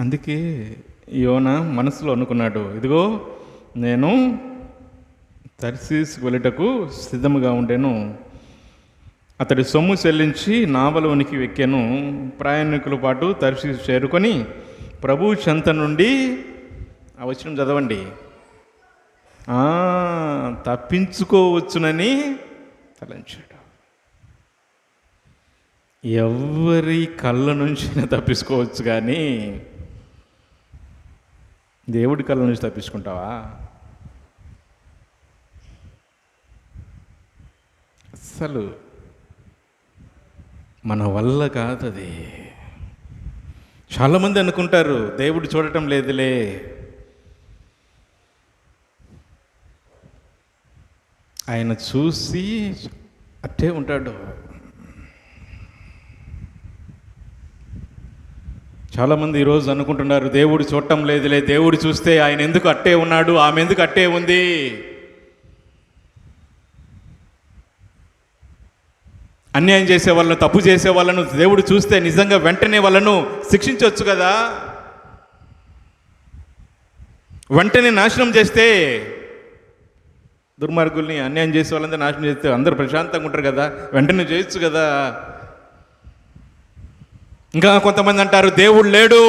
అందుకే యోనా మనసులో అనుకున్నాడు, ఇదిగో నేను తర్షీషుకు వెళ్ళుటకు సిద్ధముగా ఉండేను. అతడి సొమ్ము చెల్లించి నావలోనికి ఎక్కాను. ప్రయాణికుల పాటు తర్షీషు చేరుకొని ప్రభు చెంత నుండి, ఆ వచనం చదవండి, తప్పించుకోవచ్చునని తలంచాడు. ఎవరి కళ్ళ నుంచి తప్పించుకోవచ్చు, కానీ దేవుడి కళ్ళ నుంచి తప్పించుకుంటావా? అస్సలు మన వల్ల కాదు అది. చాలామంది అనుకుంటారు దేవుడు చూడటం లేదులే. ఆయన చూసి అట్టే ఉంటాడు. చాలామంది ఈరోజు అనుకుంటున్నారు దేవుడు చూడటం లేదులే, దేవుడు చూస్తే ఆయన ఎందుకు అట్టే ఉన్నాడు, ఆమె ఎందుకు అట్టే ఉంది. అన్యాయం చేసే వాళ్ళను, తప్పు చేసే వాళ్ళను దేవుడు చూస్తే నిజంగా వెంటనే వాళ్ళను శిక్షించవచ్చు కదా. వెంటనే నాశనం చేస్తే, దుర్మార్గుల్ని అన్యాయం చేసే వాళ్ళందరూ నాశనం చేస్తే అందరూ ప్రశాంతంగా ఉంటారు కదా, వెంటనే చేయొచ్చు కదా. ఇంకా కొంతమంది అంటారు దేవుడు లేడు.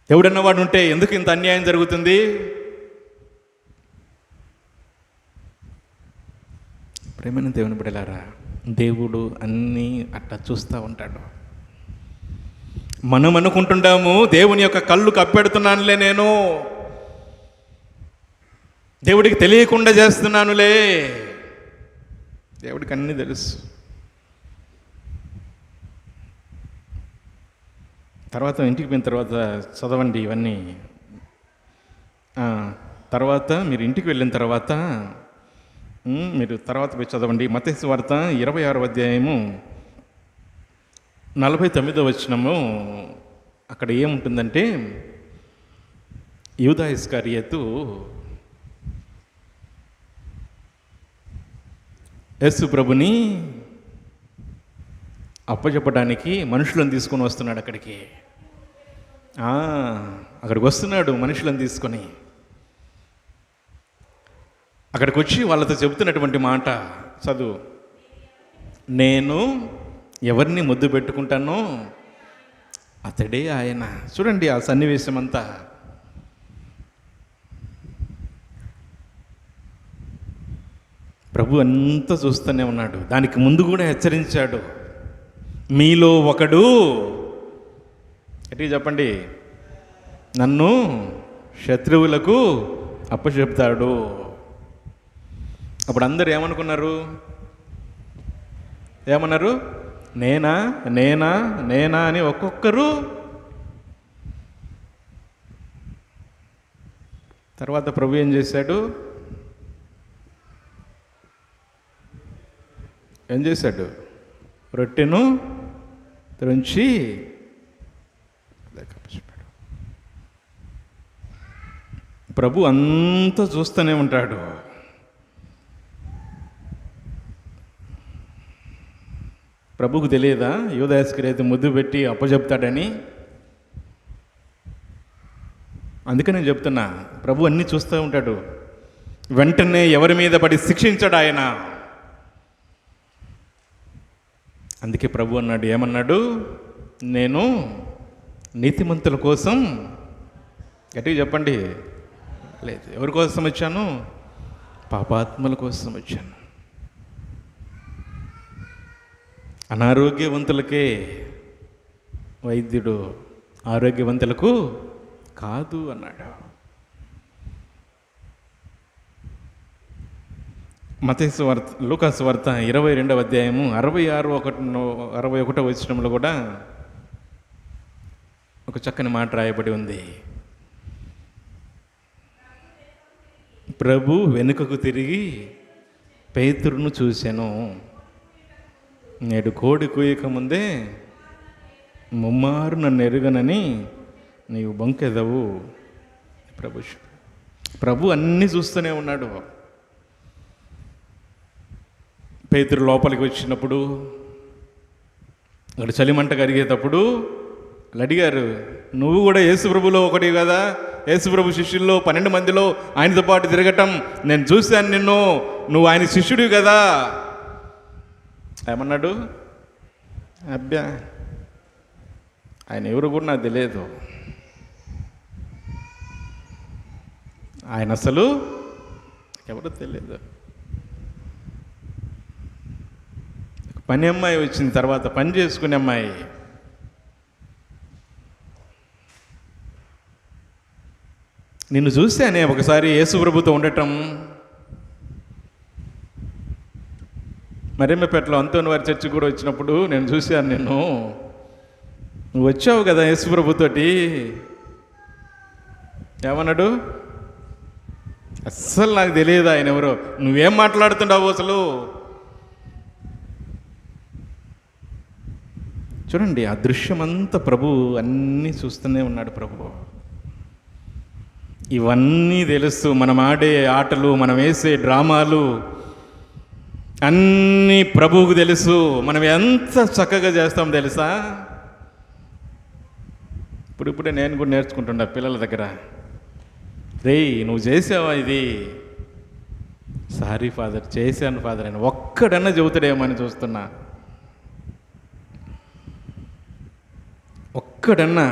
దేవుడు అన్నవాడు ఉంటే ఎందుకు ఇంత అన్యాయం జరుగుతుంది? ప్రేమైన దేవుని బిడ్డలారా, దేవుడు అన్నీ అట్లా చూస్తూ ఉంటాడు. మనం అనుకుంటుంటాము దేవుని యొక్క కళ్ళు కప్పెడుతున్నానులే, నేను దేవుడికి తెలియకుండా చేస్తున్నానులే. దేవుడికి అన్నీ తెలుసు. తర్వాత ఇంటికి పోయిన తర్వాత చదవండి ఇవన్నీ. తర్వాత మీరు ఇంటికి వెళ్ళిన తర్వాత మీరు తర్వాత పోయి చదవండి. మత్తయి సువార్త 26వ అధ్యాయము 49వ వచనము. అక్కడ ఏముంటుందంటే, యూదా ఇస్కరియోతు యేసు ప్రభుని అప్పచెప్పడానికి మనుషులను తీసుకొని వస్తున్నాడు అక్కడికి. అక్కడికి వస్తున్నాడు మనుషులను తీసుకొని. అక్కడికి వచ్చి వాళ్ళతో చెబుతున్నటువంటి మాట చదువు. నేను ఎవరిని ముద్దు పెట్టుకుంటానో అతడే ఆయన. చూడండి ఆ సన్నివేశం అంతా. ప్రభు అంతా చూస్తూనే ఉన్నాడు. దానికి ముందు కూడా హెచ్చరించాడు, మీలో ఒకడు ఎట్టి చెప్పండి నన్ను శత్రువులకు అప్పచెప్తాడు. అప్పుడు అందరు ఏమనుకున్నారు? ఏమన్నారు? నేనా నేనా నేనా అని ఒక్కొక్కరు. తర్వాత ప్రభు ఏం చేశాడు? రొట్టెను త్రుంచి ప్రభు అంతా చూస్తూనే ఉంటాడు. ప్రభుకు తెలియదా యూదా ఇస్కరియోతు ముద్దు పెట్టి అప్పచెప్తాడని? అందుకని నేను చెప్తున్నా, ప్రభు అన్నీ చూస్తూ ఉంటాడు. వెంటనే ఎవరి మీద పడి శిక్షించాడు ఆయన. అందుకే ప్రభు అన్నాడు, ఏమన్నాడు? నేను నీతిమంతుల కోసం, గట్టిగా చెప్పండి, లేదు, ఎవరి కోసం వచ్చాను? పాపాత్మల కోసం వచ్చాను. అనారోగ్యవంతులకే వైద్యుడు, ఆరోగ్యవంతులకు కాదు అన్నాడు. మత్తయి వార్త, లూకాసు వార్త 22వ అధ్యాయము 61వ వచనంలో కూడా ఒక చక్కని మాట రాయబడి ఉంది. ప్రభు వెనుకకు తిరిగి పేతురును చూశాను, నేడు కోడి కూయక ముందే ముమ్మారు నన్ను ఎరుగనని నీవు బొంకెదవు. ప్రభు అన్నీ చూస్తూనే ఉన్నాడు. పేతురు లోపలికి వచ్చినప్పుడు, అక్కడ చలిమంట కరిగేటప్పుడు వాళ్ళు అడిగారు, నువ్వు కూడా యేసుప్రభులో ఒకటి కదా, యేసుప్రభు శిష్యుల్లో 12 మందిలో ఆయనతో పాటు తిరగటం నేను చూశాను నిన్ను, నువ్వు ఆయన శిష్యుడివి కదా. ఏమన్నాడు? అబ్బా, ఆయన ఎవరు కూడా నాకు తెలియదు, ఆయన అసలు ఎవరు తెలియదు. పని అమ్మాయి వచ్చిన తర్వాత, పని చేసుకునే అమ్మాయి, నిన్ను చూశానే ఒకసారి యేసుప్రభుతో ఉండటం. మరిమ్మపేటలో అంతోని వారి చర్చి కూడా వచ్చినప్పుడు నేను చూశాను నిన్ను, నువ్వు వచ్చావు కదా యేసుప్రభుతోటి. ఏమన్నాడు? అస్సలు నాకు తెలియదు ఆయన ఎవరో, నువ్వేం మాట్లాడుతున్నావు అసలు. చూడండి ఆ దృశ్యమంతా ప్రభు అన్నీ చూస్తూనే ఉన్నాడు. ప్రభు ఇవన్నీ తెలుసు. మనం ఆడే ఆటలు, మనం వేసే డ్రామాలు అన్నీ ప్రభువుకు తెలుసు. మనం ఎంత చక్కగా చేస్తాం తెలుసా? ఇప్పుడిప్పుడే నేను కూడా నేర్చుకుంటున్నా పిల్లల దగ్గర. రేయ్, నువ్వు చేసావా ఇది? సారీ ఫాదర్, చేశాను ఫాదర్ అని ఒక్కడన్నా చెబుతాడేమో అని చూస్తున్నా. ఒక్కడన్నా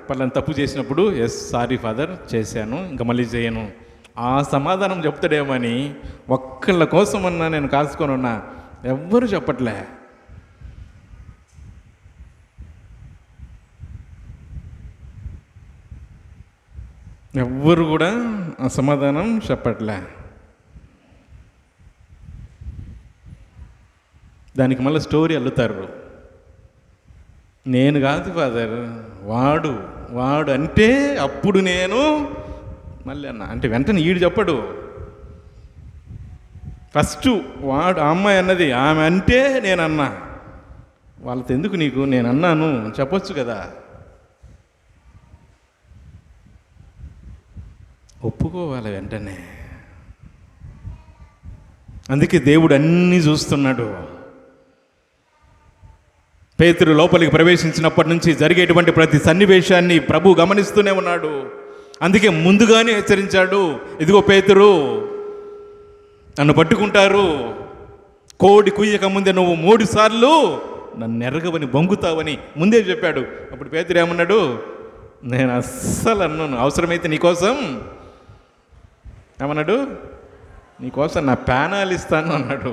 పలానా తప్పు చేసినప్పుడు ఎస్ సారీ ఫాదర్ చేశాను, ఇంకా మళ్ళీ చేయను, ఆ సమాధానం చెప్తాడేమో అని ఒక్కళ్ళ కోసం అన్నా నేను కాసుకొని ఉన్నా. ఎవ్వరు చెప్పట్లే. ఎవ్వరు కూడా ఆ సమాధానం చెప్పట్లే. దానికి మళ్ళీ స్టోరీ అల్లుతారు. నేను కాదు ఫాదర్, వాడు వాడు అంటే అప్పుడు నేను మళ్ళీ అన్నా అంటే వెంటనే ఈడు చెప్పడు. ఫస్ట్ వాడు, ఆ అమ్మాయి అన్నది, ఆమె అంటే నేను అన్నా. వాళ్ళతో ఎందుకు నీకు, నేను అన్నాను చెప్పొచ్చు కదా. ఒప్పుకోవాలి వెంటనే. అందుకే దేవుడు అన్నీ చూస్తున్నాడు. పేతురు లోపలికి ప్రవేశించినప్పటి నుంచి జరిగేటువంటి ప్రతి సన్నివేశాన్ని ప్రభు గమనిస్తూనే ఉన్నాడు. అందుకే ముందుగానే హెచ్చరించాడు, ఇదిగో పేతురు, నన్ను పట్టుకుంటారు, కోడి కుయ్యక ముందే నువ్వు 3 సార్లు నన్ను ఎరగవని బొంగుతావని ముందే చెప్పాడు. అప్పుడు పేతురు ఏమన్నాడు, నేను అస్సలు అన్నాను, అవసరమైతే నీకోసం ఏమన్నాడు, నీకోసం నా ప్రాణాలు ఇస్తాను అన్నాడు.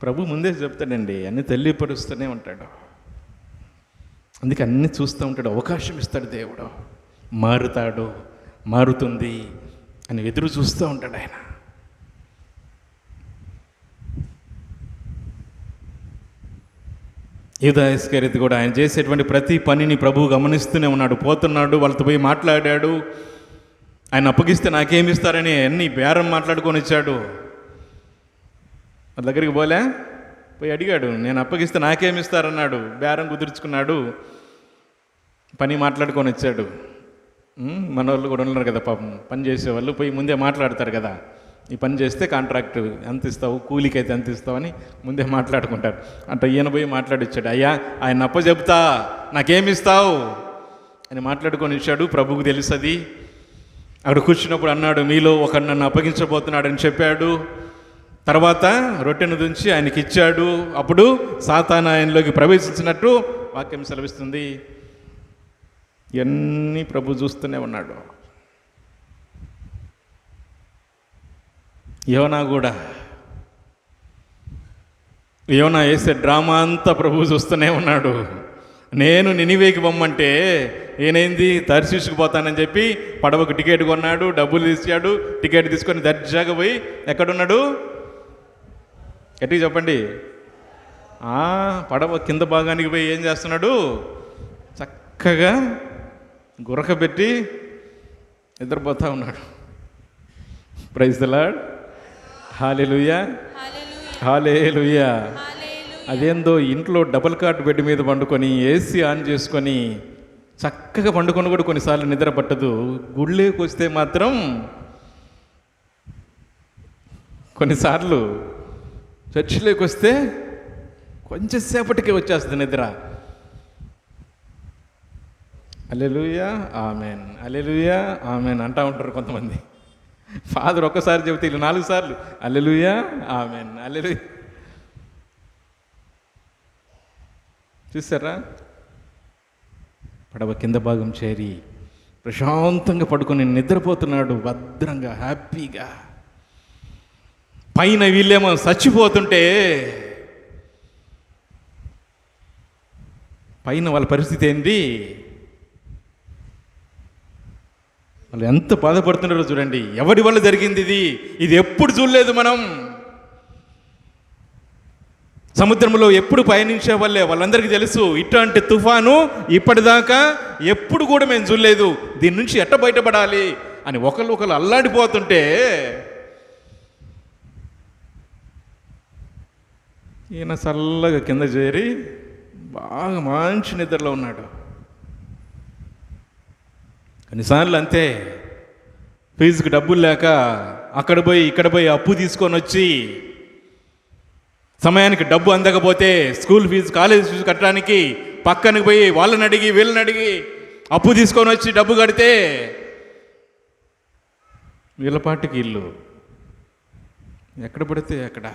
ప్రభు ముందే చెప్తాడండి, అన్ని తెలియపరుస్తూనే ఉంటాడు. అందుకే అన్నీ చూస్తూ ఉంటాడు, అవకాశం ఇస్తాడు దేవుడు. మారుతాడు, మారుతుంది అని ఎదురు చూస్తూ ఉంటాడు ఆయన. యూదా ఇస్కరియోతు కూడా ఆయన చేసేటువంటి ప్రతి పనిని ప్రభువు గమనిస్తూనే ఉన్నాడు. పోతున్నాడు, వాళ్ళతో పోయి మాట్లాడాడు. ఆయన అప్పగిస్తే నాకేమిస్తారని అన్ని బేరం మాట్లాడుకొని వచ్చాడు. వాళ్ళ దగ్గరికి పోయి అడిగాడు, నేను అప్పగిస్తే నాకేమిస్తారన్నాడు. బేరం కుదుర్చుకున్నాడు, పని మాట్లాడుకొని వచ్చాడు. మన వాళ్ళు కూడా ఉన్నారు కదా పాపం, పని చేసేవాళ్ళు పోయి ముందే మాట్లాడతారు కదా, ఈ పని చేస్తే కాంట్రాక్ట్ ఎంత ఇస్తావు, కూలికి అయితే ఎంత ఇస్తావు అని ముందే మాట్లాడుకుంటారు. అంటే ఈయన పోయి మాట్లాడిచ్చాడు, అయ్యా ఆయన అప్ప చెప్తా, నాకేమిస్తావు అని మాట్లాడుకొని ఇచ్చాడు. ప్రభువుకు తెలుసది. అక్కడ కూర్చున్నప్పుడు అన్నాడు, మీలో ఒకడు నన్ను అప్పగించబోతున్నాడని చెప్పాడు. తర్వాత రొట్టెను దుంచి ఆయనకి ఇచ్చాడు. అప్పుడు సాతాను ఆయనలోకి ప్రవేశించినట్టు వాక్యం సెలవిస్తుంది. ఇవన్నీ ప్రభు చూస్తూనే ఉన్నాడు. యోనా వేసే డ్రామా అంతా ప్రభు చూస్తూనే ఉన్నాడు. నేను నినివేకి పొమ్మంటే ఏనైంది, తర్షీషుకు పోతానని చెప్పి పడవకు టికెట్ కొన్నాడు, డబ్బులు తీసాడు, టికెట్ తీసుకొని దర్జాగా పోయి ఎక్కడున్నాడు, ఎట్టికి చెప్పండి, పడవ కింద భాగానికి పోయి ఏం చేస్తున్నాడు, చక్కగా గురక పెట్టి నిద్రపోతా ఉన్నాడు. ప్రైజ్ ది లార్డ్, హల్లెలూయా, హల్లెలూయా. అదేందో ఇంట్లో డబుల్ కాట్ బెడ్ మీద పండుకొని ఏసీ ఆన్ చేసుకొని చక్కగా పండుకొని కూడా కొన్నిసార్లు నిద్ర పట్టదు. గుళ్ళేకి వస్తే మాత్రం కొన్నిసార్లు చర్చిలోకి వస్తే కొంచెం సేపటికే వచ్చేస్తుంది నిద్ర. హల్లెలూయా, ఆమెన్, హల్లెలూయా, ఆమెన్ అంటూ ఉంటారు కొంతమంది. ఫాదర్ ఒక్కసారి చెబితే వీళ్ళు 4 సార్లు హల్లెలూయా, ఆమెన్, హల్లెలూయా. చూసారా, పడవ కింద భాగం చేరి ప్రశాంతంగా పడుకొని నిద్రపోతున్నాడు, భద్రంగా, హ్యాపీగా. పైన వీళ్ళేమో చచ్చిపోతుంటే పైన వాళ్ళ పరిస్థితి ఏంటి, వాళ్ళు ఎంత బాధపడుతున్నారో చూడండి. ఎవరి వల్ల జరిగింది ఇది ఎప్పుడు చూడలేదు మనం. సముద్రంలో ఎప్పుడు పయనించే వాళ్ళే, వాళ్ళందరికీ తెలుసు ఇట్లాంటి తుఫాను ఇప్పటిదాకా ఎప్పుడు కూడా మేము చూడలేదు, దీని నుంచి ఎట్ట బయటపడాలి అని ఒకళ్ళు అల్లాడిపోతుంటే ఈయన చల్లగా కింద చేరి బాగా మంచి నిద్రలో ఉన్నాడు. కొన్నిసార్లు అంతే, ఫీజుకి డబ్బులు లేక అక్కడ పోయి ఇక్కడ పోయి అప్పు తీసుకొని వచ్చి సమయానికి డబ్బు అందకపోతే స్కూల్ ఫీజు, కాలేజ్ ఫీజు కట్టడానికి పక్కనకి పోయి వాళ్ళని అడిగి వీళ్ళని అడిగి అప్పు తీసుకొని వచ్చి డబ్బు కడితే వీళ్ళపాటికి ఇల్లు ఎక్కడ పడితే అక్కడ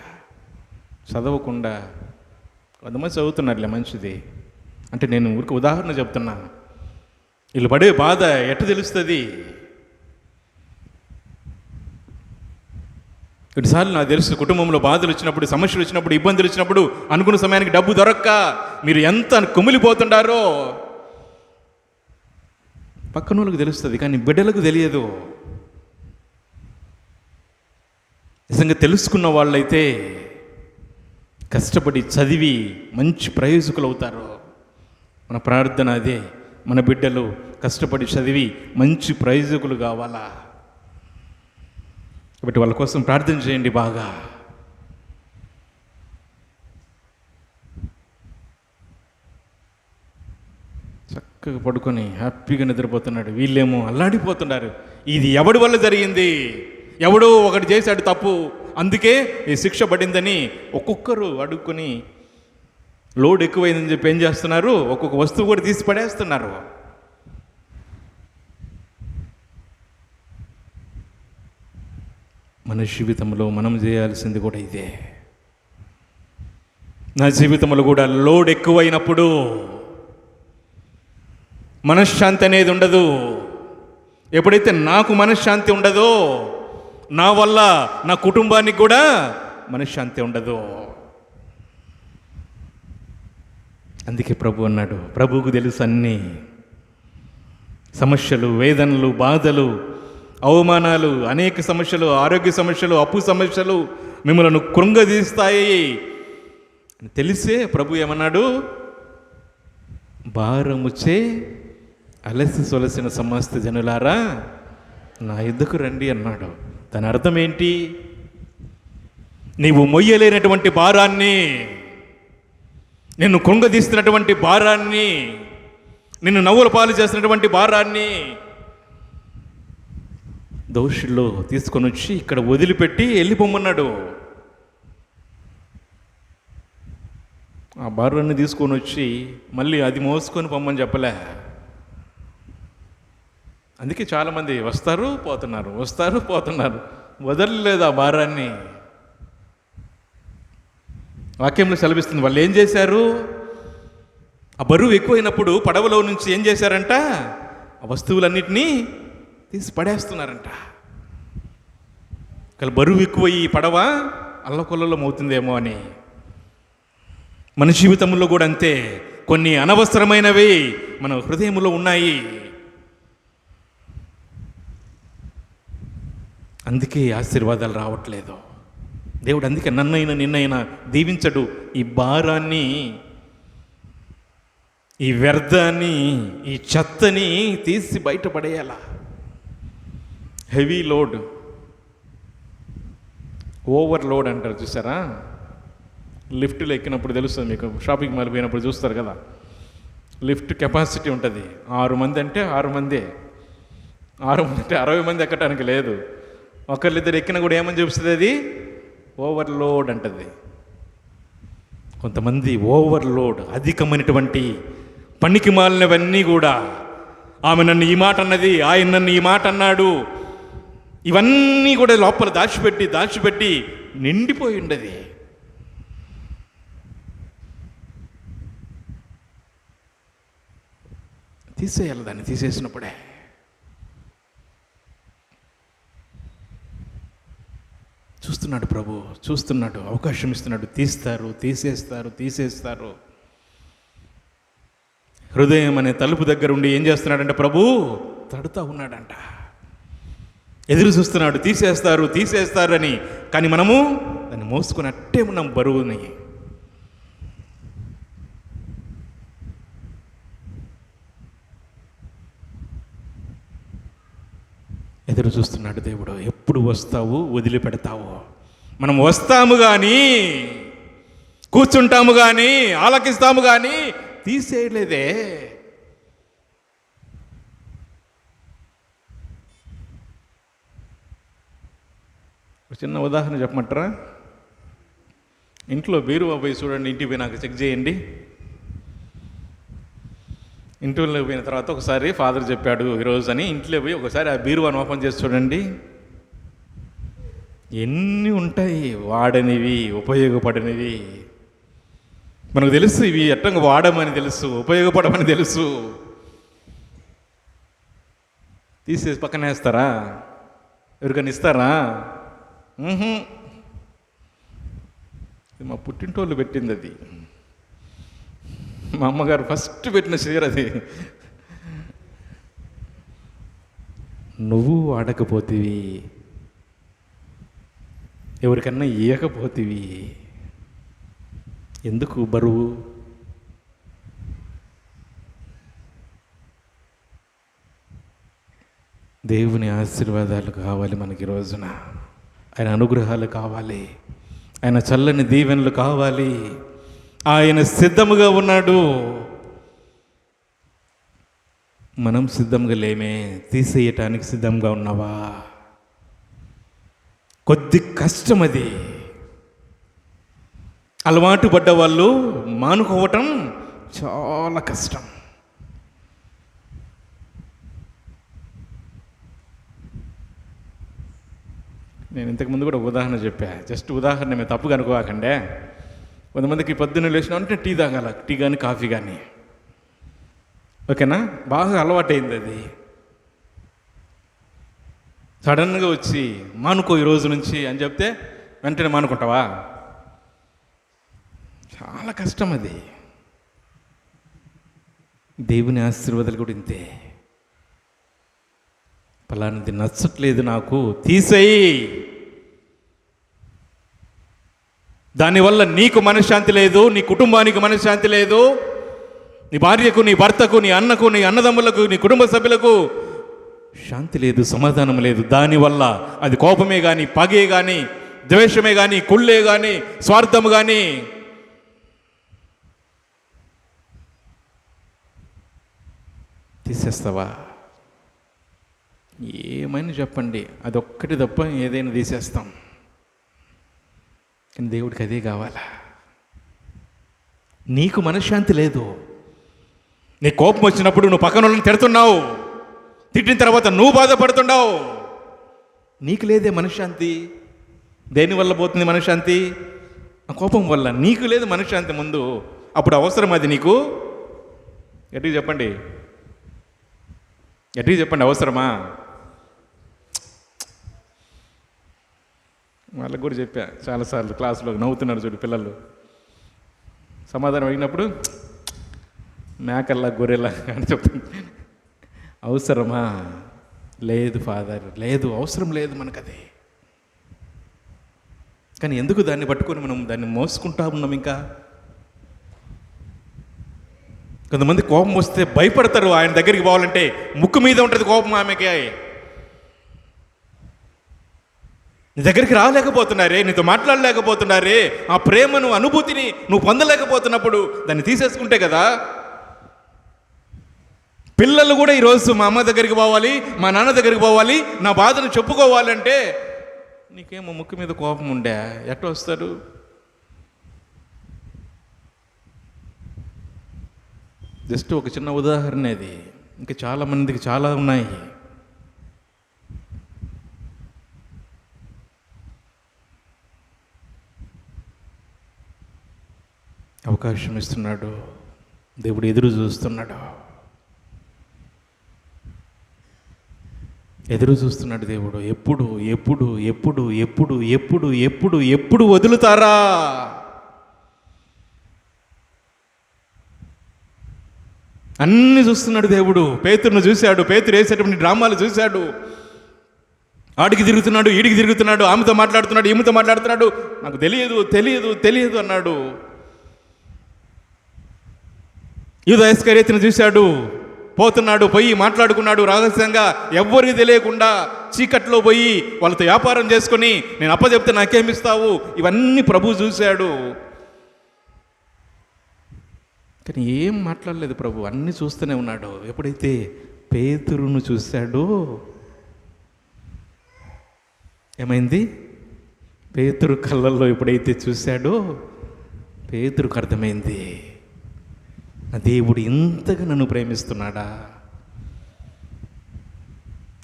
చదవకుండా కొంతమంది చదువుతున్నారులే, మంచిది. అంటే నేను ఊరికి ఉదాహరణ చెప్తున్నా. వీళ్ళు పడే బాధ ఎట్ట తెలుస్తుంది. కొన్నిసార్లు నాకు తెలుసు, కుటుంబంలో బాధలు వచ్చినప్పుడు, సమస్యలు వచ్చినప్పుడు, ఇబ్బందులు వచ్చినప్పుడు అనుకున్న సమయానికి డబ్బు దొరక్క మీరు ఎంత కుమిలిపోతుంటారో పక్కన వాళ్ళకి తెలుస్తుంది, కానీ బిడ్డలకు తెలియదు. నిజంగా తెలుసుకున్న వాళ్ళైతే కష్టపడి చదివి మంచి ప్రయోజకులు అవుతారు. మన ప్రార్థన అదే, మన బిడ్డలు కష్టపడి చదివి మంచి ప్రయోజకులు కావాలా. కాబట్టి వాళ్ళ కోసం ప్రార్థన చేయండి బాగా. చక్కగా పడుకొని హ్యాపీగా నిద్రపోతున్నాడు. వీళ్ళేమో అల్లాడిపోతున్నారు. ఇది ఎవడి వల్ల జరిగింది, ఎవడో ఒకటి చేశాడు తప్పు, అందుకే ఈ శిక్ష పడిందని ఒక్కొక్కరు అడుక్కొని లోడ్ ఎక్కువైందని చెప్పి ఏం చేస్తున్నారు, ఒక్కొక్క వస్తువు కూడా తీసి పడేస్తున్నారు. మన జీవితంలో మనం చేయాల్సింది కూడా ఇదే. నా జీవితంలో కూడా లోడ్ ఎక్కువైనప్పుడు మనశ్శాంతి అనేది ఉండదు. ఎప్పుడైతే నాకు మనశ్శాంతి ఉండదో, నా వల్ల నా కుటుంబానికి కూడా మనశ్శాంతి ఉండదు. అందుకే ప్రభు అన్నాడు, ప్రభువుకు తెలుసు అన్నీ సమస్యలు, వేదనలు, బాధలు, అవమానాలు, అనేక సమస్యలు, ఆరోగ్య సమస్యలు, అప్పు సమస్యలు మిమ్మల్ని కృంగదీస్తాయి అని తెలిసే ప్రభు ఏమన్నాడు, భారముచే అలసి సొలసిన సమస్త జనులారా నా యుద్ధకు రండి అన్నాడు. దాని అర్థం ఏంటి? నీవు మొయ్యలేనటువంటి భారాన్ని, నిన్ను కృంగదీస్తున్నటువంటి భారాన్ని, నిన్ను నవ్వుల పాలు చేస్తున్నటువంటి భారాన్ని దోషుల్లో తీసుకొని వచ్చి ఇక్కడ వదిలిపెట్టి వెళ్ళిపోమన్నాడు. ఆ భారాన్ని తీసుకొని వచ్చి మళ్ళీ అది మోసుకొని పొమ్మని చెప్పలే. అందుకే చాలామంది వస్తారు పోతున్నారు, వదలలేదు ఆ భారాన్ని. వాక్యంలో సెలవిస్తుంది, వాళ్ళు ఏం చేశారు, ఆ బరువు ఎక్కువైనప్పుడు పడవలో నుంచి ఏం చేశారంట, ఆ వస్తువులన్నిటినీ తీసి పడేస్తున్నారంట. కానీ బరువు ఎక్కువ ఈ పడవ అల్లకొల్లలో అవుతుందేమో అని. మన జీవితంలో కూడా అంతే, కొన్ని అనవసరమైనవి మన హృదయంలో ఉన్నాయి. అందుకే ఆశీర్వాదాలు రావట్లేదు. దేవుడు అందుకే నన్నైనా నిన్నైనా దీవించడు. ఈ భారాన్ని, ఈ వ్యర్థాన్ని, ఈ చెత్తని తీసి బయటపడేయాల. హెవీ లోడ్, ఓవర్ లోడ్ అంటారు చూసారా, లిఫ్ట్లో ఎక్కినప్పుడు తెలుస్తుంది మీకు. షాపింగ్ మాల్ పోయినప్పుడు చూస్తారు కదా, లిఫ్ట్ కెపాసిటీ ఉంటుంది 6 మంది అంటే 6 మందే, 6 మంది అంటే 60 మంది ఎక్కడానికి లేదు. ఒకళ్ళిద్దరు ఎక్కినా కూడా ఏమని చూపిస్తుంది, అది ఓవర్లోడ్ అంటది. కొంతమంది ఓవర్లోడ్, అధికమైనటువంటి పనికి మాలినవన్నీ కూడా, ఆమె నన్ను ఈ మాట అన్నది, ఆయన నన్ను ఈ మాట అన్నాడు, ఇవన్నీ కూడా లోపల దాచిపెట్టి నిండిపోయి ఉండదు. తీసేయాలి. దాన్ని తీసేసినప్పుడే చూస్తున్నాడు ప్రభు, చూస్తున్నాడు, అవకాశం ఇస్తున్నాడు. తీసేస్తారు. హృదయం అనే తలుపు దగ్గర ఉండి ఏం చేస్తున్నాడంటే ప్రభు తడుతూ ఉన్నాడంట, ఎదురు చూస్తున్నాడు. తీసేస్తారని. కానీ మనము దాన్ని మోసుకొని అట్టే ఉన్నాం బరువుని. ఎదురు చూస్తున్నాడు దేవుడు, ఎప్పుడు వస్తావు, వదిలిపెడతావు. మనం వస్తాము కానీ, కూర్చుంటాము కానీ, ఆలకిస్తాము కానీ తీసేయలేదే. చిన్న ఉదాహరణ చెప్పమంటారా? ఇంట్లో బీరువా పోయి చూడండి, ఇంటికి పోయి నాకు చెక్ చేయండి. ఇంట్లో పోయిన తర్వాత ఒకసారి ఫాదర్ చెప్పాడు ఈరోజు అని, ఇంట్లో పోయి ఒకసారి ఆ బీరువాను ఓపెన్ చేసి చూడండి, ఎన్ని ఉంటాయి వాడనివి, ఉపయోగపడనివి. మనకు తెలుసు ఇవి ఎట్టంగా వాడమని తెలుసు, ఉపయోగపడమని తెలుసు. తీసేసి పక్కన వేస్తారా? ఎవరికైనా ఇస్తారా? మా పుట్టింటోళ్ళు పెట్టింది అది, మా అమ్మగారు ఫస్ట్ పెట్టిన చీర అది. నువ్వు వాడకపోతివి, ఎవరికన్నా ఇయ్యకపోతివి, ఎందుకు బరువు? దేవుని ఆశీర్వాదాలు కావాలి మనకి రోజున, ఆయన అనుగ్రహాలు కావాలి, ఆయన చల్లని దీవెనలు కావాలి. ఆయన సిద్ధముగా ఉన్నాడు. మనం సిద్ధంగా లేమే. తీసేయటానికి సిద్ధంగా ఉన్నావా? కొద్ది కష్టం అది. అలవాటు పడ్డ వాళ్ళు మానుకోవటం చాలా కష్టం. నేను ఇంతకుముందు కూడా ఉదాహరణ చెప్పా. జస్ట్ ఉదాహరణ, మేము తప్పుగా అనుకోకండే. కొంతమందికి పొద్దున్న లేచిన అంటే టీ తాగాల, టీ కానీ కాఫీ కానీ, ఓకేనా, బాగా అలవాటైంది అది. సడన్గా వచ్చి మానుకో ఈ రోజు నుంచి అని చెప్తే వెంటనే మానుకుంటావా? చాలా కష్టం అది. దేవుని ఆశీర్వాదాలు కూడా ఇంతే. పలానాది నచ్చట్లేదు నాకు, తీసేయి. దానివల్ల నీకు మనశ్శాంతి లేదు, నీ కుటుంబానికి మనశ్శాంతి లేదు, నీ భార్యకు, నీ భర్తకు, నీ అన్నకు, నీ అన్నదమ్ములకు, నీ కుటుంబ సభ్యులకు శాంతి లేదు, సమాధానం లేదు. దానివల్ల అది కోపమే కానీ, పగే కానీ, ద్వేషమే కానీ, కుళ్ళే కానీ, స్వార్థము కానీ, తీసేస్తావా? ఏమైనా చెప్పండి, అదొక్కటి తప్ప ఏదైనా తీసేస్తాం. కానీ దేవుడికి అదే కావాలా? నీకు మనశ్శాంతి లేదు. నీ కోపం వచ్చినప్పుడు నువ్వు పక్కన వాళ్ళని తిడుతున్నావు, తిట్టిన తర్వాత నువ్వు బాధపడుతున్నావు. నీకు లేదే మనశ్శాంతి. దేనివల్ల పోతుంది మనశ్శాంతి? ఆ కోపం వల్ల. నీకు లేదు మనశ్శాంతి ముందు. అప్పుడు అవసరం అది నీకు? గట్టిగా చెప్పండి, గట్టిగా చెప్పండి, అవసరమా? వాళ్ళకు కూడా చెప్పా చాలాసార్లు, క్లాసులో నవ్వుతున్నారు చూడు పిల్లలు. సమాధానం అడిగినప్పుడు మేకల్లా గొర్రెలా అని చెప్తాను. అవసరమా? లేదు ఫాదర్, లేదు, అవసరం లేదు మనకు అది. కానీ ఎందుకు దాన్ని పట్టుకొని మనం దాన్ని మోసుకుంటా ఉన్నాం? ఇంకా కొంతమంది కోపం వస్తే భయపడతారు. ఆయన దగ్గరికి పోవాలంటే ముక్కు మీద ఉంటుంది కోపం ఆమెకి. నీ దగ్గరికి రాలేకపోతున్నారే, నీతో మాట్లాడలేకపోతున్నారే, ఆ ప్రేమను, అనుభూతిని నువ్వు పొందలేకపోతున్నప్పుడు దాన్ని తీసేసుకుంటే కదా. పిల్లలు కూడా ఈరోజు మా అమ్మ దగ్గరికి పోవాలి, మా నాన్న దగ్గరికి పోవాలి, నా బాధను చెప్పుకోవాలంటే నీకేమో ముక్కు మీద కోపం ఉండే, ఎట్లా వస్తారు? జస్ట్ ఒక చిన్న ఉదాహరణ అది. ఇంకా చాలా మందికి చాలా ఉన్నాయి. అవకాశం ఇస్తున్నాడు దేవుడు, ఎదురు చూస్తున్నాడు, ఎదురు చూస్తున్నాడు దేవుడు. ఎప్పుడు ఎప్పుడు ఎప్పుడు ఎప్పుడు ఎప్పుడు ఎప్పుడు ఎప్పుడు వదులుతారా? అన్నీ చూస్తున్నాడు దేవుడు. పేతురును చూశాడు, పేతురు వేసేటువంటి డ్రామాలు చూశాడు. ఆడికి తిరుగుతున్నాడు, ఈడికి తిరుగుతున్నాడు, ఆమెతో మాట్లాడుతున్నాడు, ఈమెతో మాట్లాడుతున్నాడు. నాకు తెలియదు తెలియదు తెలియదు అన్నాడు. యూదా ఇస్కరియోతును చూశాడు, పోతున్నాడు, పోయి మాట్లాడుకున్నాడు రహస్యంగా, ఎవ్వరికి తెలియకుండా చీకట్లో పోయి వాళ్ళతో వ్యాపారం చేసుకొని, నేను అప్పచెప్తే నాకేమిస్తావు, ఇవన్నీ ప్రభు చూశాడు. కానీ ఏం మాట్లాడలేదు ప్రభు, అన్నీ చూస్తూనే ఉన్నాడు. ఎప్పుడైతే పేతురును చూశాడో ఏమైంది? పేతురు కళ్ళల్లో ఎప్పుడైతే చూశాడో పేతురుకు అర్థమైంది, ఆ దేవుడు ఇంతగా నన్ను ప్రేమిస్తున్నాడా.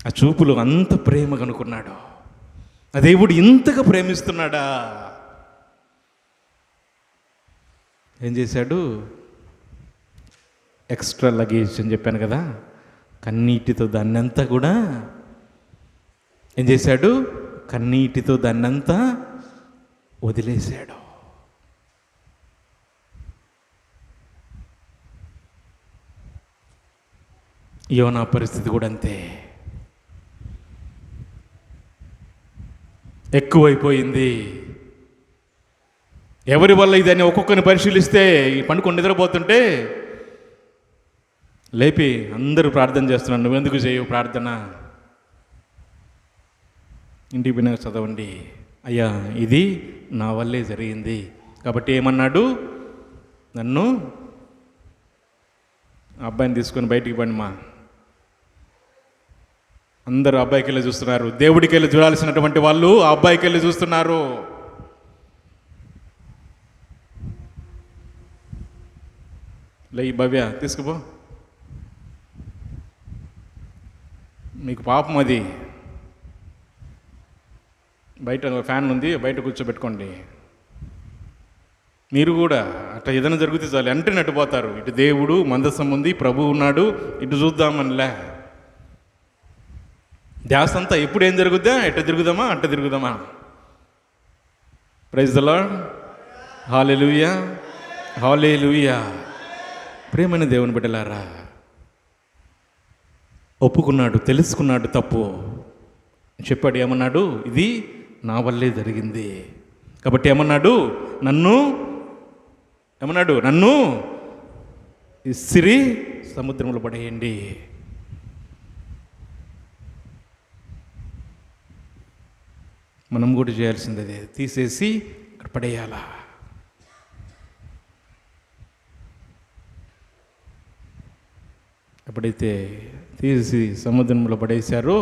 ఆ చూపులు అంత ప్రేమ కనుక్కున్నాడు. ఆ దేవుడు ఇంతగా ప్రేమిస్తున్నాడా. ఏం చేశాడు? ఎక్స్ట్రా లగేజ్ అని చెప్పాను కదా, కన్నీటితో దాన్నంతా కూడా ఏం చేశాడు? కన్నీటితో దాన్నంతా వదిలేశాడు. యోనా పరిస్థితి కూడా అంతే. ఎక్కువైపోయింది. ఎవరి వల్ల ఇదని ఒక్కొక్కరిని పరిశీలిస్తే, ఈ పండుకొని నిద్రపోతుంటే లేపి అందరూ ప్రార్థన చేస్తున్నాను, నువ్వెందుకు చేయవు ప్రార్థన? ఇంటికి పోయినాక చదవండి, అయ్యా ఇది నా వల్లే జరిగింది కాబట్టి ఏమన్నాడు? నన్ను అబ్బాయిని తీసుకొని బయటికి పండి మా అందరూ అబ్బాయికి వెళ్ళి చూస్తున్నారు. దేవుడికి వెళ్ళి చూడాల్సినటువంటి వాళ్ళు ఆ అబ్బాయికి వెళ్ళి చూస్తున్నారు. లే భవ్య తీసుకుపో, మీకు పాపం అది. బయట ఫ్యాన్ ఉంది, బయట కూర్చోబెట్టుకోండి. మీరు కూడా అట్లా ఏదైనా జరిగితే చాలు అంటే నట్టుపోతారు. ఇటు దేవుడు మందసం ఉంది, ప్రభు ఉన్నాడు, ఇటు చూద్దామనిలే. ధ్యాస అంతా ఎప్పుడు ఏం జరుగుద్దా, ఎట్ట తిరుగుదామా అట్ట తిరుగుదామా. Praise the lord. హల్లెలూయా, హల్లెలూయా. ప్రియమైన దేవుని బిడ్డలారా, ఒప్పుకున్నాడు, తెలుసుకున్నాడు తప్పు, చెప్పాడు. ఏమన్నాడు? ఇది నా వల్లే జరిగింది కాబట్టి ఏమన్నాడు? నన్ను ఇసిరి సముద్రంలో పడేయండి. మనం కూడా చేయాల్సింది అదే, తీసేసి అక్కడ పడేయాలా. ఎప్పుడైతే తీసి సముద్రంలో పడేశారో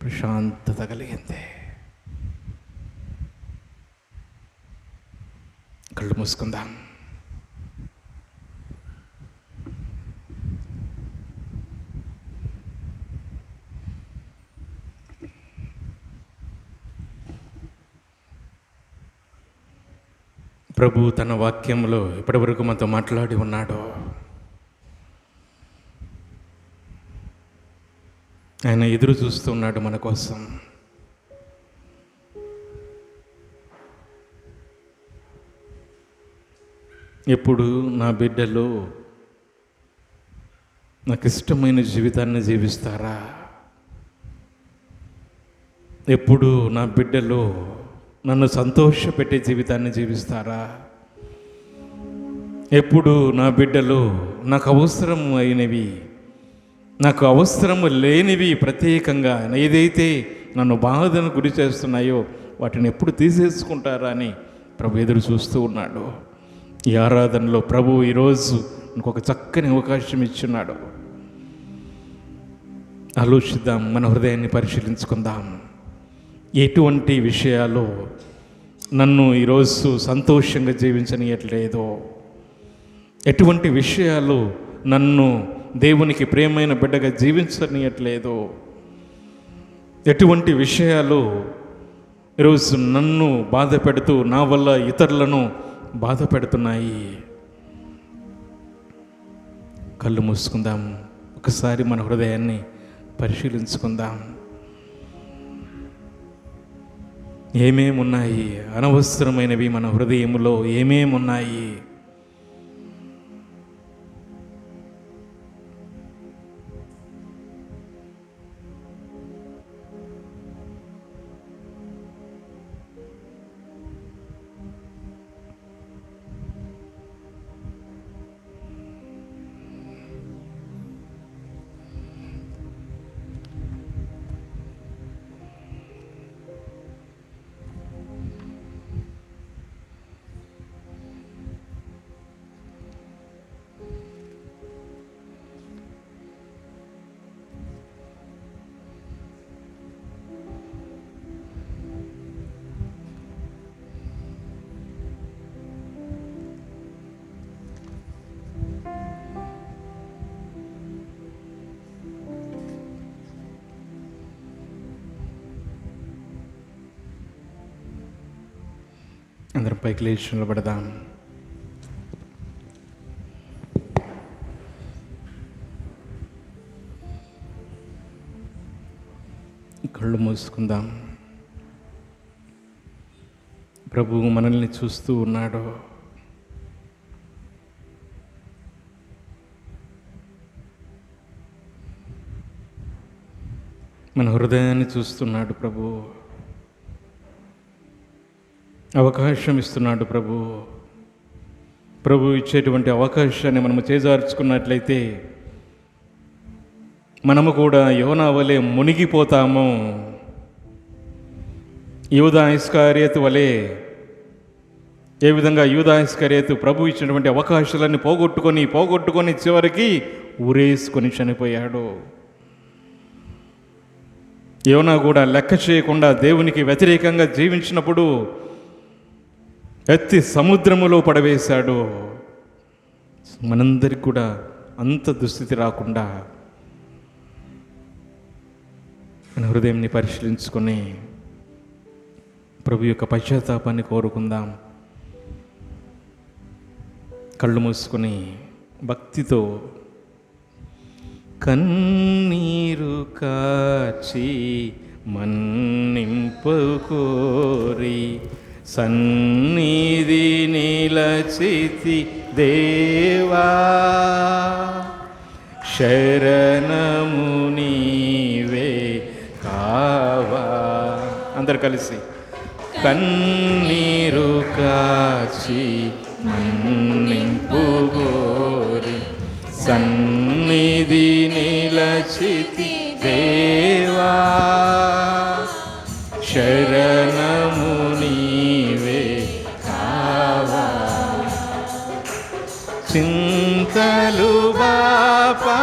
ప్రశాంతత కలిగింది. కళ్ళు మూసుకుందాం. ప్రభు తన వాక్యంలో ఇప్పటివరకు మనతో మాట్లాడి ఉన్నాడు. ఆయన ఎదురు చూస్తున్నాడు మన కోసం. ఎప్పుడు నా బిడ్డలు నాకు ఇష్టమైన జీవితాన్ని జీవిస్తారా? ఎప్పుడు నా బిడ్డలు నన్ను సంతోషపెట్టే జీవితాన్ని జీవిస్తారా? ఎప్పుడు నా బిడ్డలు నాకు అవసరం అయినవి, నాకు అవసరము లేనివి ప్రత్యేకంగా ఏదైతే నన్ను బాధను గురి చేస్తున్నాయో వాటిని ఎప్పుడు తీసేసుకుంటారా అని ప్రభు ఎదురు చూస్తూ ఉన్నాడు. ఈ ఆరాధనలో ప్రభు ఈరోజు ఇంకొక చక్కని అవకాశం ఇచ్చున్నాడు. ఆలోచిద్దాం, మన హృదయాన్ని పరిశీలించుకుందాం. ఎటువంటి విషయాలు నన్ను ఈరోజు సంతోషంగా జీవించనీయట్లేదో, ఎటువంటి విషయాలు నన్ను దేవునికి ప్రియమైన బిడ్డగా జీవించనీయట్లేదు, ఎటువంటి విషయాలు ఈరోజు నన్ను బాధ పెడుతూ నా వల్ల ఇతరులను బాధ పెడుతున్నాయి. కళ్ళు మూసుకుందాం, ఒకసారి మన హృదయాన్ని పరిశీలించుకుందాం. ఏమేమున్నాయి అనవసరమైనవి మన హృదయంలో? ఏమేమున్నాయి? అందరం పైకి లేచి నిలబడదాం. కళ్ళు మూసుకుందాం. ప్రభువు మనల్ని చూస్తూ ఉన్నాడు. మన హృదయాన్ని చూస్తున్నాడు ప్రభు. అవకాశం ఇస్తున్నాడు ప్రభు. ప్రభు ఇచ్చేటువంటి అవకాశాన్ని మనము చేజార్చుకున్నట్లయితే మనము కూడా యోనా వలె మునిగిపోతాము. యూదా ఇస్కరియోతు వలె, ఏ విధంగా యూదా ఇస్కరియోతు ప్రభు ఇచ్చినటువంటి అవకాశాలన్నీ పోగొట్టుకొని చివరికి ఊరేసుకొని చనిపోయాడు. యోనా కూడా లెక్క చేయకుండా దేవునికి వ్యతిరేకంగా జీవించినప్పుడు ఎత్తి సముద్రములో పడవేశాడు. మనందరికి కూడా అంత దుస్థితి రాకుండా మన హృదయంని పరిశీలించుకొని ప్రభు యొక్క పశ్చాత్తాపాన్ని కోరుకుందాం. కళ్ళు మూసుకొని భక్తితో కన్నీరు కాచి మన్నింపు కోరి సన్నిధి నిలచితి దేవా, శరణము నీవే కావా. అందరు కలిసి కన్నీరు కాచి మన్నింపు కోరి సన్నిధి నిలచితి దేవా, శరణము నీవే కావా. చింతలు బాపా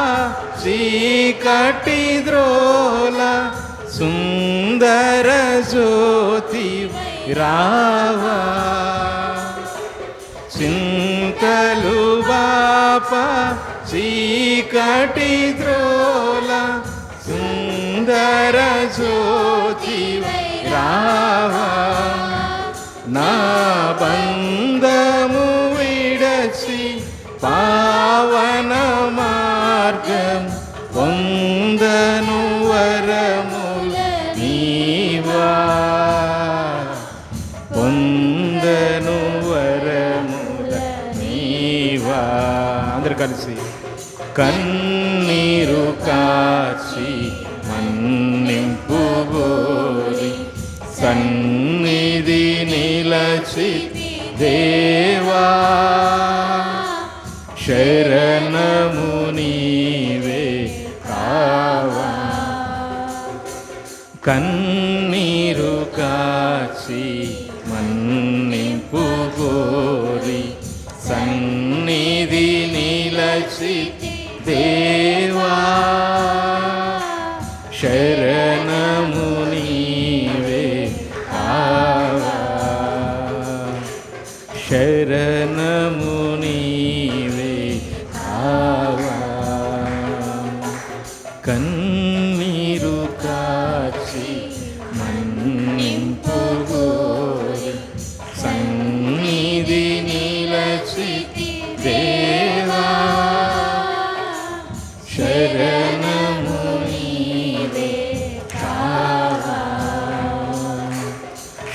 చీకటి ద్రోల సుందర జ్యోతి రావా. చింతలు బాపా చీకటి ద్రోల సుందర జ్యోతి రావా. నా బంధము విడచి పావన మార్గం పొందను వరముల నీవా, పొందను వరముల నీవా. అందరు కలిసి కన్నీరు కాచి మన్నింపు గోరి సన్నిధి నిలచితి దేవా, శరణము నీవే కావా. కన్నీరు కాచి మన్నింపు గోరి సన్నిధి నిలచితి దేవా, శరణము నీవే కావా, శరణము నీవే కావా. కన్నీరు కాచి మన్నింపు గోరి సన్నిధి నిలచితి దేవా, శరణము నీవే కావా,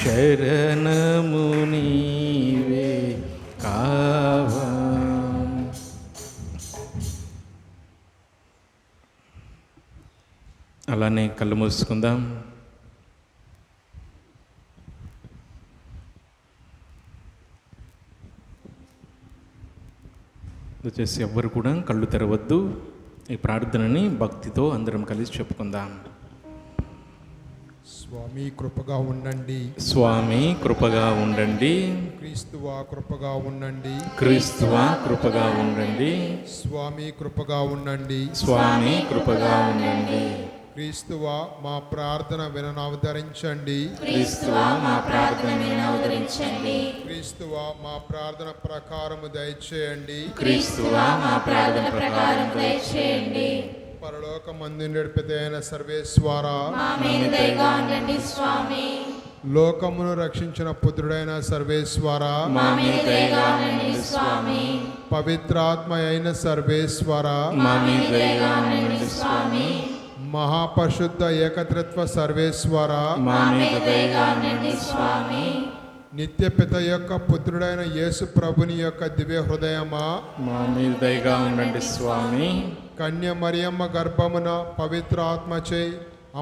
శరణము నీవే కావా. అలానే కళ్ళు మూసుకుందాం. దయచేసి ఎవ్వరు కూడా కళ్ళు తెరవద్దు. ఈ ప్రార్థనని భక్తితో అందరం కలిసి చెప్పుకుందాం. స్వామి కృపగా ఉండండి, స్వామి కృపగా ఉండండి, క్రీస్తువా కృపగా ఉండండి, క్రీస్తువా కృపగా ఉండండి, స్వామి కృపగా ఉండండి, స్వామి కృపగా ఉండండి. క్రీస్తువా మా ప్రార్థన వినవదరించండి, క్రీస్తువా మా ప్రార్థన వినవదరించండి. క్రీస్తువా మా ప్రార్థన ప్రకారము దయచేయండి, క్రీస్తువా మా ప్రార్థన ప్రకారం దయచేయండి. పరలోకమందుండెడు పెద్దయైన సర్వేశ్వరా, మా మీద దయగా ఉండండి స్వామి. లోకమును రక్షించిన పుత్రుడైన సర్వేశ్వరా, మా మీద దయగా ఉండండి స్వామి. పవిత్రాత్మ అయిన సర్వేశ్వరా, మా మీద దయగా ఉండండి స్వామి. మహాపరిశుద్ధ ఏకత్రిత్వ సర్వేశ్వర, మా మీద దయగా ఉండండి స్వామి. నిత్య పిత యొక్క పుత్రుడైన యేసు ప్రభుని యొక్క దివ్య హృదయమా, మా మీద దయగా ఉండండి స్వామి. కన్య మరియమ్మ గర్భమున పవిత్ర ఆత్మచే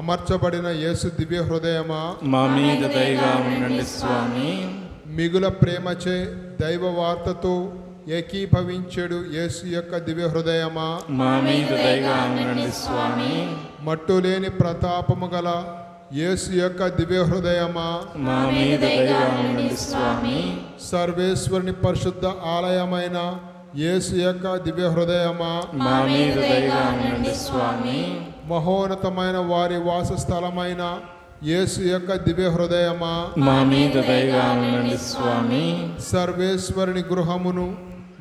అమర్చబడిన యేసు దివ్య హృదయమా, మా మీద దయగా ఉండండి స్వామి. మిగుల ప్రేమచే దైవ వార్తతో ఏకీభవించెడు యేసు యొక్క దివ్య హృదయమా, మా మీద దయగా ఉండండి స్వామి. మట్టులేని ప్రతాపము గల యేసు యొక్క దివ్య హృదయమా, మా మీద దయగా ఉండండి స్వామి. సర్వేశ్వరుని పరిశుద్ధ ఆలయమైన యేసు యొక్క దివ్య హృదయమా, మా మీద దయగా ఉండండి స్వామి. మహోన్నతమైన వారి వాసస్థలమైన యేసు యొక్క దివ్య హృదయమా, మా మీద దయగా ఉండండి స్వామి. సర్వేశ్వరుని గృహమును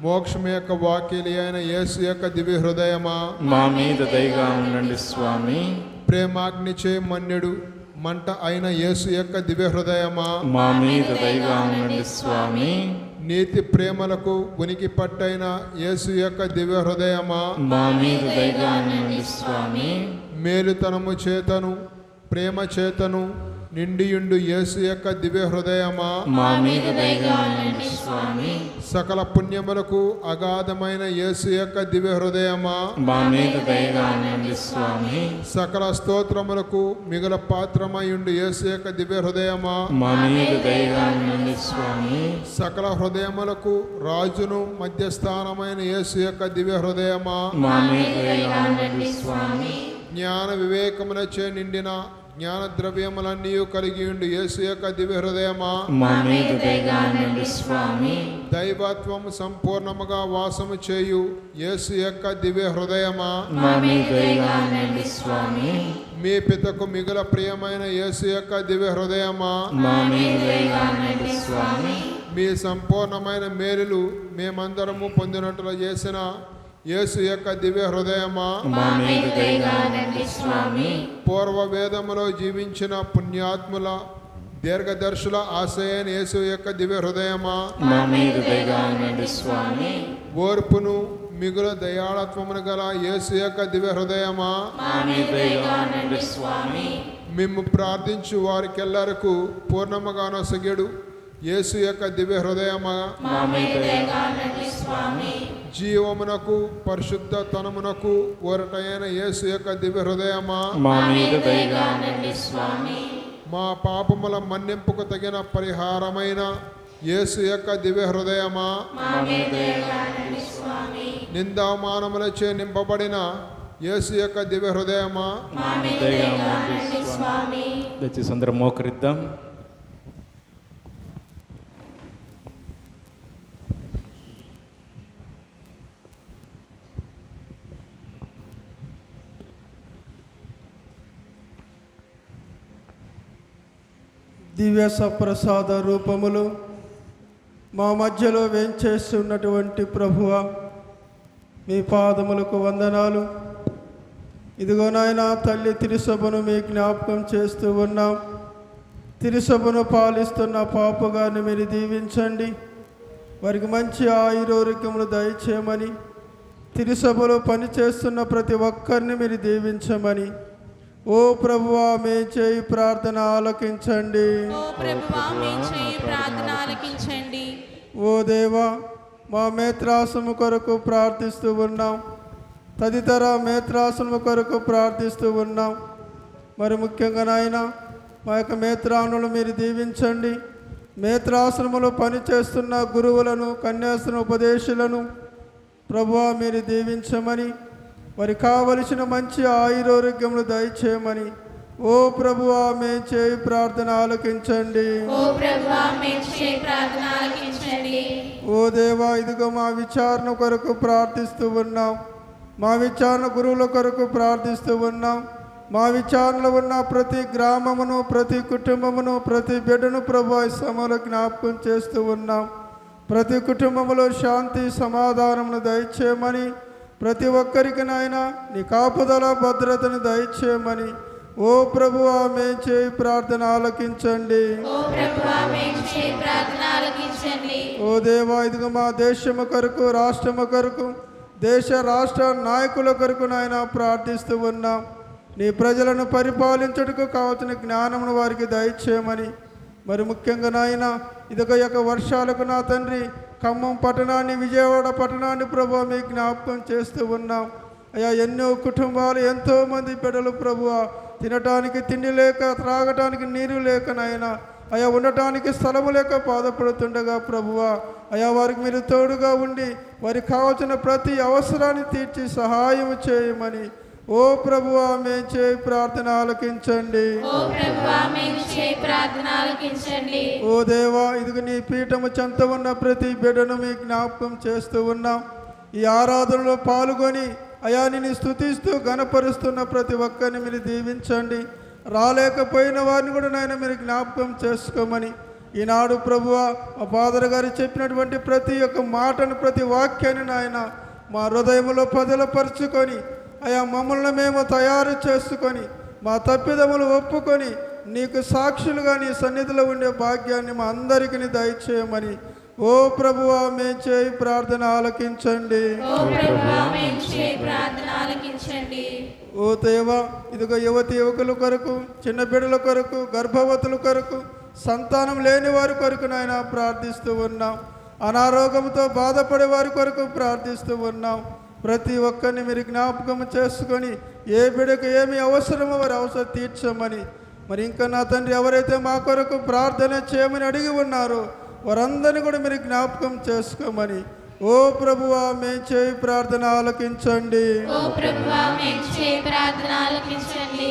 మోక్షం యొక్క వాకిలి అయిన యేసు యొక్క దివ్య హృదయమా, మా మీద దయగా ఉండండి స్వామి. ప్రేమాగ్నిచే మన్యుడు మంట అయిన యేసు యొక్క దివ్య హృదయమా, మా మీద దయగా ఉండండి స్వామి. నీతి ప్రేమలకు ఉనికి పట్టైన యేసు యొక్క దివ్య హృదయమా, మా మీద దయగా ఉండండి స్వామి. మేలుతనము చేతను ప్రేమ చేతను నిండియుండు యేసు యొక్క దివ్య హృదయమా, మా మీద దయగా ఉండండి స్వామి. సకల పుణ్యములకు అగాధమైన యేసు యొక్క దివ్య హృదయమా, మా మీద దయగా ఉండండి స్వామి. సకల స్తోత్రములకు మిగుల పాత్రమయుండు యేసు యొక్క దివ్య హృదయమా, మా మీద దయగా ఉండండి స్వామి. సకల హృదయములకు రాజును మధ్యస్థానమైన యేసు యొక్క దివ్య హృదయమా, మా మీద దయగా ఉండండి స్వామి. జ్ఞాన వివేకములచే నిండిన జ్ఞాన ద్రవ్యములన్నీ కలిగి ఉండు యేసు యొక్క దివ్య హృదయమా, మా మీద దయగా ఉండండి స్వామి. దైవత్వము సంపూర్ణముగా వాసము చేయు యేసు యొక్క దివ్య హృదయమా, మా మీద దయగా ఉండండి స్వామి. మీ పితకు మిగుల ప్రియమైన యేసు యొక్క దివ్య హృదయమా, మా మీద దయగా ఉండండి స్వామి. మీ సంపూర్ణమైన మేలులు మేమందరము పొందినట్లు చేసిన యేసు యొక్క దివ్య హృదయమా, మా మీద దయగా ఉండండి స్వామి. పూర్వ వేదములో జీవించిన పుణ్యాత్ముల దీర్ఘదర్శుల ఆశయైన యేసు యొక్క దివ్య హృదయమా, మా మీద దయగా ఉండండి స్వామి. ఓర్పును మిగుల దయాళత్వమును గల యేసు యొక్క దివ్య హృదయమా, మా మీద దయగా ఉండండి స్వామి. మిమ్ము ప్రార్థించు వారికెల్లరకు పూర్ణముగా నొసగెడు యేసు యొక్క దివ్య హృదయమా, మా మీద దయగా ఉండండి స్వామి. జీవమునకు పరిశుద్ధతనమునకు ఊరటైన యేసు యొక్క దివ్య హృదయమా, మా మీద దయగా ఉండండి స్వామి. మా పాపముల మన్నింపుకు తగిన పరిహారమైన యేసు యొక్క దివ్య హృదయమా, మా మీద దయగా ఉండండి స్వామి. నిందామానములచే నింపబడిన యేసు యొక్క దివ్య హృదయమా, మా మీద దయగా ఉండండి స్వామి. దయచేసి అందరం మోకరిద్దాం. దివ్య సప్రసాద రూపములు మా మధ్యలో వేంచేస్తున్నటువంటి ప్రభువ, మీ పాదములకు వందనాలు. ఇదిగో నాయన తల్లి తిరుసభను మీ జ్ఞాపకం చేస్తూ ఉన్నాం. తిరుసభను పాలిస్తున్న పాప గారిని మీరు దీవించండి. వారికి మంచి ఆయురోగ్యములు దయచేయమని, తిరుసభలో పనిచేస్తున్న ప్రతి ఒక్కరిని మీరు దీవించమని, ఓ ప్రభువా మీ చేయి ప్రార్థన ఆలకించండి. ఓ ప్రభువా మీ చేయి ప్రార్థన ఆలకించండి. ఓ దేవా, మా మేత్రాసము కొరకు ప్రార్థిస్తూ ఉన్నాం. తదితర మేత్రాసనము కొరకు ప్రార్థిస్తూ ఉన్నాం. మరి ముఖ్యంగా నాయన మా యొక్క మేత్రానులు మీరు దీవించండి. మేత్రాసనములో పనిచేస్తున్న గురువులను, కన్యాసన ఉపదేశులను ప్రభువా మీరు దీవించమని, మరి కావలసిన మంచి ఆయురోగ్యములు దయచేయమని, ఓ ప్రభువా మీ చేయి ప్రార్థన ఆలకించండి. ఓ ప్రభువా మీ చేయి ప్రార్థన ఆలకించండి. ఓ దేవా, ఇదిగో మా విచారణ కొరకు ప్రార్థిస్తూ ఉన్నాం. మా విచారణ గురువుల కొరకు ప్రార్థిస్తూ ఉన్నాం. మా విచారణలో ఉన్న ప్రతి గ్రామమును, ప్రతి కుటుంబమును, ప్రతి బిడ్డను ప్రభువా ఈ సమయంలో జ్ఞాపకం చేస్తూ ఉన్నాం. ప్రతి కుటుంబంలో శాంతి సమాధానమును దయచేయమని, ప్రతి ఒక్కరికి నాయన నీ కాపుదల భద్రతను దయచేయమని, ఓ ప్రభువా మీ చేయి ప్రార్థన ఆలకించండి. ఓ ప్రభువా మీ చేయి ప్రార్థన ఆలకించండి. ఓ దేవా, ఇదిగో మా దేశము కొరకు, రాష్ట్రము కొరకు, దేశ రాష్ట్ర నాయకుల కొరకు నాయన ప్రార్థిస్తూ ఉన్నాం. నీ ప్రజలను పరిపాలించుటకు కావలసిన జ్ఞానమును వారికి దయచేయమని, మరి ముఖ్యంగా నాయన ఇదొక యొక్క వర్షాలకు నా తండ్రి ఖమ్మం పట్టణాన్ని, విజయవాడ పట్టణాన్ని ప్రభువా మీ జ్ఞాపకం చేస్తూ ఉన్నాం. అయ్యా, ఎన్నో కుటుంబాలు, ఎంతోమంది బిడ్డలు ప్రభువా తినటానికి తిండి లేక, త్రాగటానికి నీరు లేక నాయన, అయా ఉండటానికి స్థలము లేక బాధపడుతుండగా ప్రభువా, అయా వారికి మీరు తోడుగా ఉండి వారికి కావాల్సిన ప్రతి అవసరాన్ని తీర్చి సహాయం చేయమని, ఓ ప్రభువా మీ చేయి ప్రార్థన ఆలకించండి. ఓ ప్రభువా మీ చేయి ప్రార్థన ఆలకించండి. ఓ దేవా, ఇదిగో నీ పీఠము చెంత ఉన్న ప్రతి బిడ్డను మీ జ్ఞాపకం చేస్తూ ఉన్నాం. ఈ ఆరాధనలో పాల్గొని అయా నిన్ను స్తుతిస్తూ గణపరుస్తున్న ప్రతి ఒక్కరిని మీరు దీవించండి. రాలేకపోయిన వారిని కూడా నాయన మీరు జ్ఞాపకం చేసుకోమని ఈనాడు ప్రభువా మా ఫాదర్ గారు చెప్పినటువంటి ప్రతి ఒక్క మాటను, ప్రతి వాక్యాన్ని నాయన మా హృదయంలో పదిలపరుచుకొని అయా మమ్మల్ని మేము తయారు చేసుకొని మా తప్పిదములు ఒప్పుకొని నీకు సాక్షులుగా నీ సన్నిధిలో ఉండే భాగ్యాన్ని మా అందరికీ దయచేయమని ఓ ప్రభువా మేము చేయి ప్రార్థన ఆలకించండి. ఓ ప్రభువా మేము చేయి ప్రార్థన ఆలకించండి. ఓ దేవా, ఇదిగో యువతి యువకుల కొరకు, చిన్న బిడ్డల కొరకు, గర్భవతుల కొరకు, సంతానం లేని వారి కొరకు నాయన ప్రార్థిస్తూ ఉన్నాం. అనారోగ్యంతో బాధపడే వారి కొరకు ప్రార్థిస్తూ ఉన్నాం. ప్రతి ఒక్కరిని మీరు జ్ఞాపకం చేసుకొని ఏ బిడ్డకు ఏమి అవసరమో వారి అవసరం తీర్చమని, మరి ఇంకా నా తండ్రి ఎవరైతే మా కొరకు ప్రార్థన చేయమని అడిగి ఉన్నారో వారందరినీ కూడా మీరు జ్ఞాపకం చేసుకోమని ఓ ప్రభువా మేము చేయి ప్రార్థన ఆలకించండి. ఓ ప్రభువా మేము చేయి ప్రార్థన ఆలకించండి.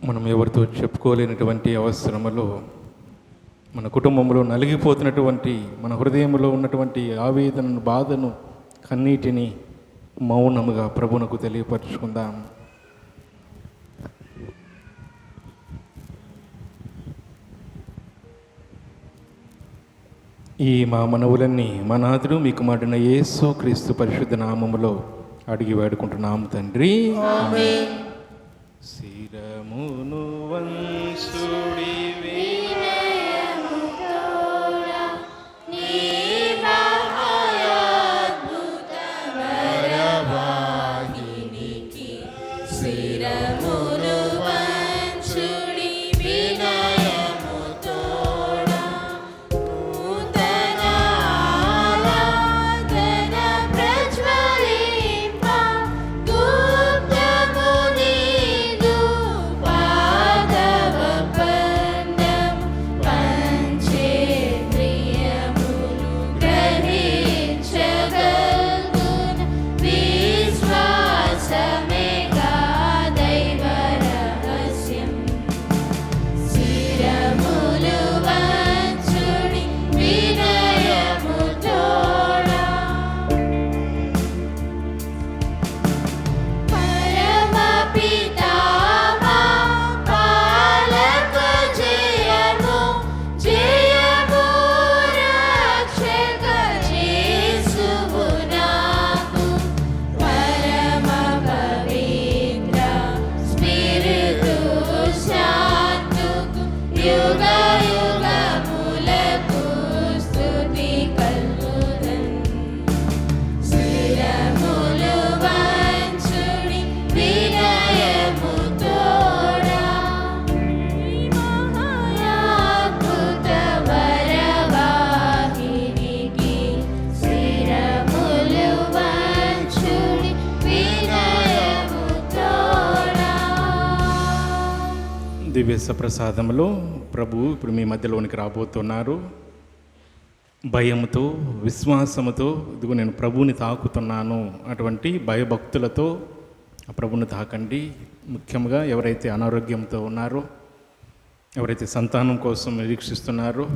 మనం ఎవరితో చెప్పుకోలేనటువంటి అవసరములో, మన కుటుంబంలో నలిగిపోతున్నటువంటి, మన హృదయంలో ఉన్నటువంటి ఆవేదనను, బాధను, కన్నీటిని మౌనముగా ప్రభువునకు తెలియపరచుకుందాం. ఈ మా మనవులన్నీ మా నాథుడు మీ కుమారుడైన యేసు క్రీస్తు పరిశుద్ధ నామములో అడిగి వేడుకుంటున్నాము తండ్రి. ఆమేన్. శిరమును వంశుడి దివ్య ప్రసాదంలో ప్రభు ఇప్పుడు మీ మధ్యలోనికి రాబోతున్నారు. భయంతో, విశ్వాసముతో ఇదిగో నేను ప్రభువుని తాకుతున్నాను అటువంటి భయభక్తులతో ఆ ప్రభువుని తాకండి. ముఖ్యంగా ఎవరైతే అనారోగ్యంతో ఉన్నారో, ఎవరైతే సంతానం కోసం నిరీక్షిస్తున్నారో,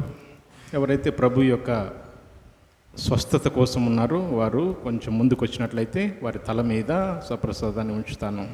ఎవరైతే ప్రభు యొక్క స్వస్థత కోసం ఉన్నారో వారు కొంచెం ముందుకు వచ్చినట్లయితే వారి తల మీద స్వప్రసాదాన్ని ఉంచుతాను.